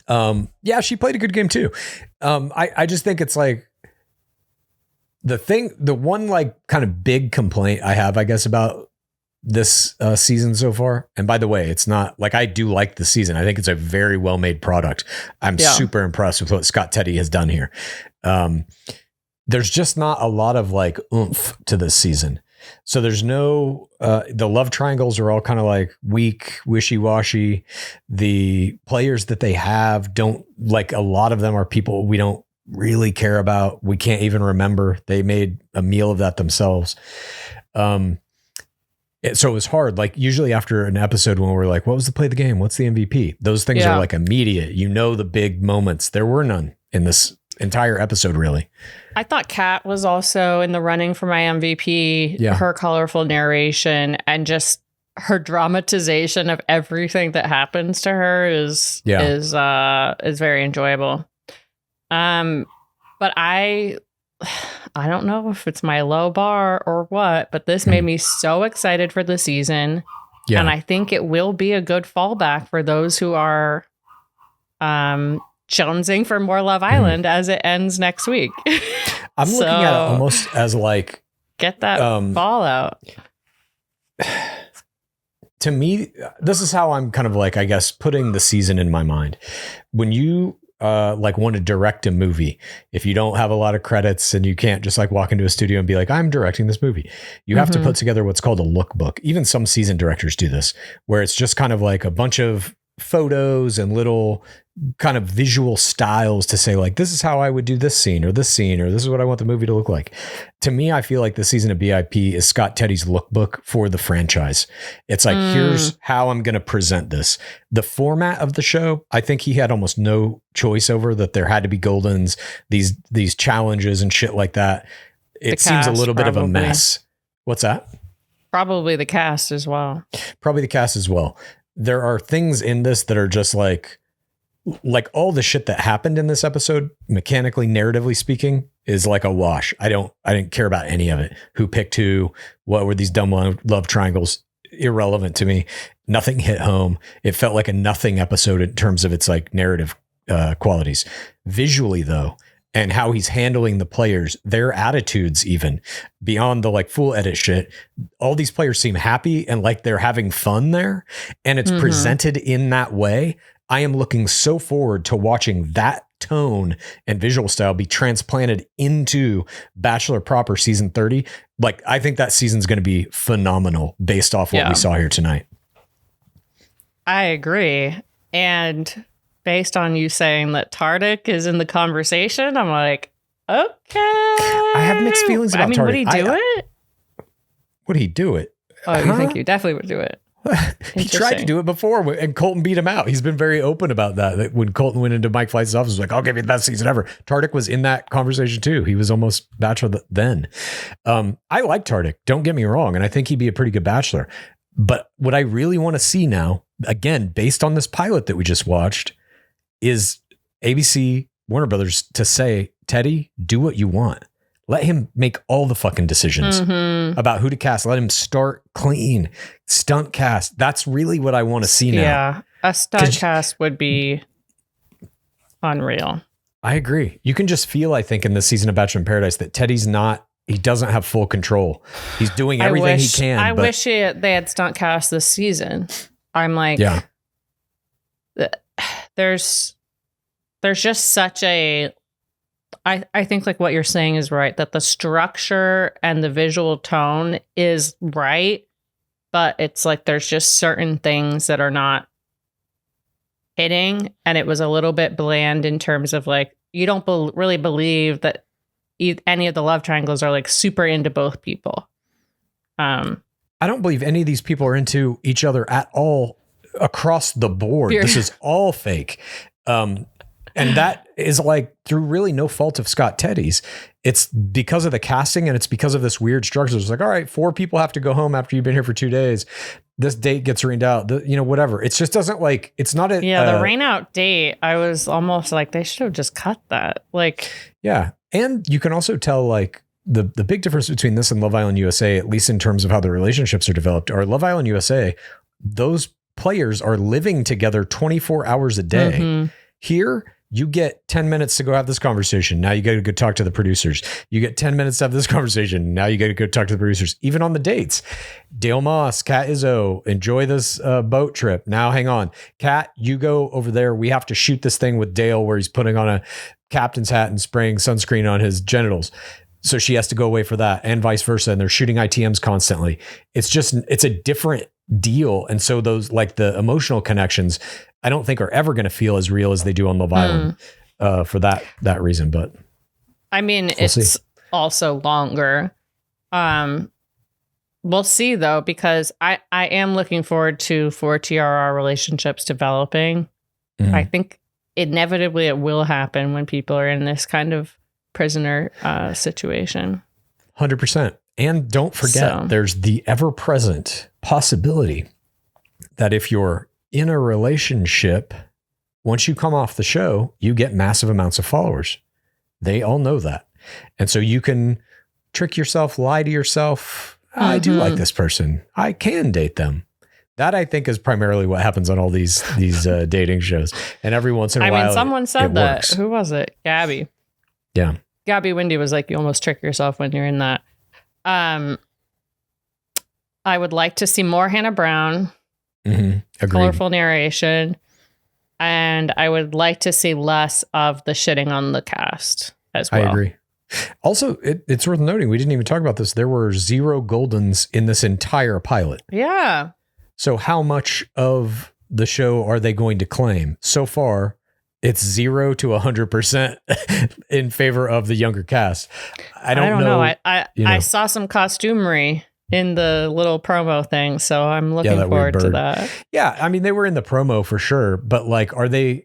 Yeah, she played a good game too. I just think it's like the one like kind of big complaint I have, I guess, about this season so far. And by the way, it's not like I do like the season. I think it's a very well made product. I'm super impressed with what Scott Teddy has done here. There's just not a lot of like oomph to this season. So there's no, the love triangles are all kind of like weak, wishy-washy. The players that they have don't, like, a lot of them are people we don't really care about. We can't even remember. They made a meal of that themselves. So it was hard. Like usually after an episode when we're like, what was the play of the game? What's the MVP? Those things are like immediate. You know, the big moments. There were none in this entire episode, really. I thought Kat was also in the running for my MVP. Yeah. Her colorful narration and just her dramatization of everything that happens to her is very enjoyable. But I don't know if it's my low bar or what, but this made me so excited for the season. Yeah. And I think it will be a good fallback for those who are jonesing for more Love Island as it ends next week. I'm looking at it almost as like, get that ball out. To me, this is how I'm kind of like, I guess, putting the season in my mind. When you like want to direct a movie, if you don't have a lot of credits and you can't just like walk into a studio and be like, I'm directing this movie, you have to put together what's called a lookbook. Even some season directors do this, where it's just kind of like a bunch of photos and little kind of visual styles to say like, this is how I would do this scene, or this is what I want the movie to look like. To me, I feel like the season of BIP is Scott Teddy's lookbook for the franchise. It's like, here's how I'm going to present this. The format of the show, I think he had almost no choice over that. There had to be Goldens, these challenges and shit like that. It seems a little bit of a mess. What's that? Probably the cast as well. There are things in this that are just like all the shit that happened in this episode, mechanically, narratively speaking, is like a wash. I didn't care about any of it. Who picked who? What were these dumb love triangles? Irrelevant to me. Nothing hit home. It felt like a nothing episode in terms of its like narrative qualities. Visually though, and how he's handling the players, their attitudes, even beyond the like full edit shit, all these players seem happy and like they're having fun there. And it's presented in that way. I am looking so forward to watching that tone and visual style be transplanted into Bachelor proper season 30. Like, I think that season's going to be phenomenal based off what we saw here tonight. I agree. And based on you saying that Tardik is in the conversation, I'm like, okay. I have mixed feelings about Tardik. Would he do it? Would he do it? Oh, you think he definitely would do it? He tried to do it before and Colton beat him out. He's been very open about that when Colton went into Mike Fleitz's office, was like, I'll give you the best season ever. Tardik was in that conversation too. He was almost Bachelor then. I like Tardik, don't get me wrong. And I think he'd be a pretty good Bachelor. But what I really want to see now, again, based on this pilot that we just watched, is ABC, Warner Brothers, to say, Teddy, do what you want. Let him make all the fucking decisions about who to cast. Let him start clean. Stunt cast. That's really what I want to see now. Yeah, a stunt cast would be unreal. I agree. You can just feel, I think, in this season of Bachelor in Paradise that Teddy's he doesn't have full control. He's doing everything he can. I wish they had stunt cast this season. I'm like, there's just such a, I think like what you're saying is right, that the structure and the visual tone is right, but it's like there's just certain things that are not hitting, and it was a little bit bland in terms of like, you don't really believe that any of the love triangles are like super into both people. I don't believe any of these people are into each other at all across the board. This is all fake. And And that is like through really no fault of Scott Teddy's. It's because of the casting and it's because of this weird structure. It's like, all right, 4 people have to go home after you've been here for 2 days. This date gets rained out, whatever. It just doesn't like, it's not a... Yeah, the rain out date, I was almost like, they should have just cut that. Like... Yeah. And you can also tell like the big difference between this and Love Island USA, at least in terms of how the relationships are developed, are Love Island USA, those players are living together 24 hours a day. Mm-hmm. Here, you get 10 minutes to go have this conversation. Now you got to go talk to the producers. You get 10 minutes to have this conversation. Now you got to go talk to the producers. Even on the dates, Dale Moss, Kat Izzo, enjoy this boat trip. Now, hang on. Kat, you go over there. We have to shoot this thing with Dale where he's putting on a captain's hat and spraying sunscreen on his genitals. So she has to go away for that and vice versa. And they're shooting ITMs constantly. It's a different deal. And so those, like the emotional connections, I don't think are ever going to feel as real as they do on Love Island for that reason. But I mean, it's also longer. We'll see though, because I am looking forward to 4 TRR relationships developing. Mm-hmm. I think inevitably it will happen when people are in this kind of prisoner situation. 100%. And don't forget, there's the ever-present possibility that if you're in a relationship, once you come off the show, you get massive amounts of followers. They all know that. And so you can trick yourself, lie to yourself. I do like this person. I can date them. That I think is primarily what happens on all these dating shows. And every once in a while, someone said that. Works. Who was it? Gabby. Yeah. Gabby Windy was like, you almost trick yourself when you're in that. I would like to see more Hannah Brown. Agreed. Colorful narration. And I would like to see less of the shitting on the cast as well. I agree. Also, it's worth noting, we didn't even talk about this. There were 0 Goldens in this entire pilot. Yeah. So how much of the show are they going to claim? So far, it's 0 to 100% in favor of the younger cast. I don't know. I saw some costumery in the little promo thing, so I'm looking forward to that. Yeah, I mean, they were in the promo for sure, but like, are they...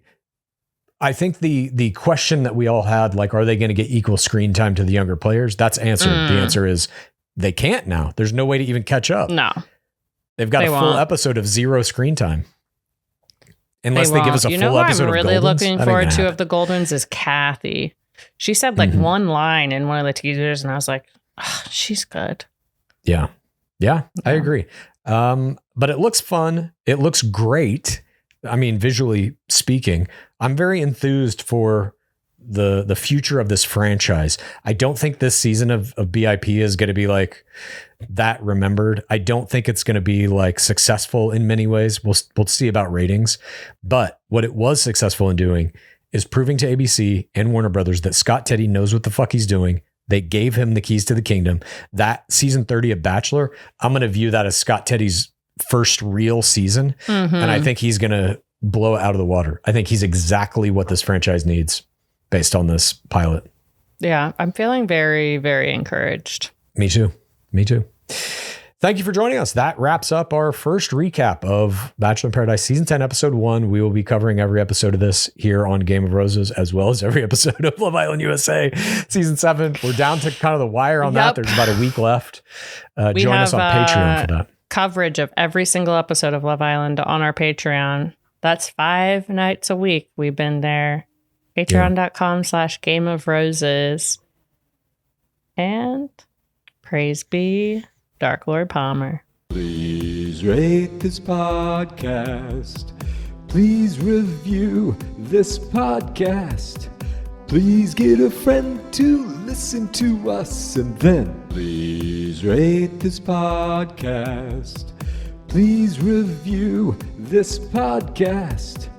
I think the question that we all had, like, are they going to get equal screen time to the younger players? That's answered. The answer is they can't now. There's no way to even catch up. No. They've got a full episode of 0 screen time. Unless they give us a full episode of Goldens. I'm really looking forward to of the Goldens is Kathy. She said like one line in one of the teasers, and I was like, oh, she's good. Yeah. Yeah, I agree. But it looks fun. It looks great. I mean, visually speaking, I'm very enthused for the future of this franchise. I don't think this season of BIP is going to be like that remembered. I don't think it's going to be like successful in many ways. We'll see about ratings. But what it was successful in doing is proving to ABC and Warner Brothers that Scott Teddy knows what the fuck he's doing. They gave him the keys to the kingdom. That season 30 of Bachelor, I'm going to view that as Scott Teddy's first real season. And I think he's going to blow it out of the water. I think he's exactly what this franchise needs based on this pilot. Yeah, I'm feeling very, very encouraged. Me too. Thank you for joining us. That wraps up our first recap of Bachelor in Paradise Season 10, Episode 1. We will be covering every episode of this here on Game of Roses, as well as every episode of Love Island USA Season 7. We're down to kind of the wire on that. There's about a week left. Join us on Patreon for that. Coverage of every single episode of Love Island on our Patreon. That's 5 nights a week. We've been there. Patreon.com/Game of Roses. And praise be Dark Lord Palmer. Please rate this podcast. Please review this podcast. Please get a friend to listen to us. And then please rate this podcast. Please review this podcast.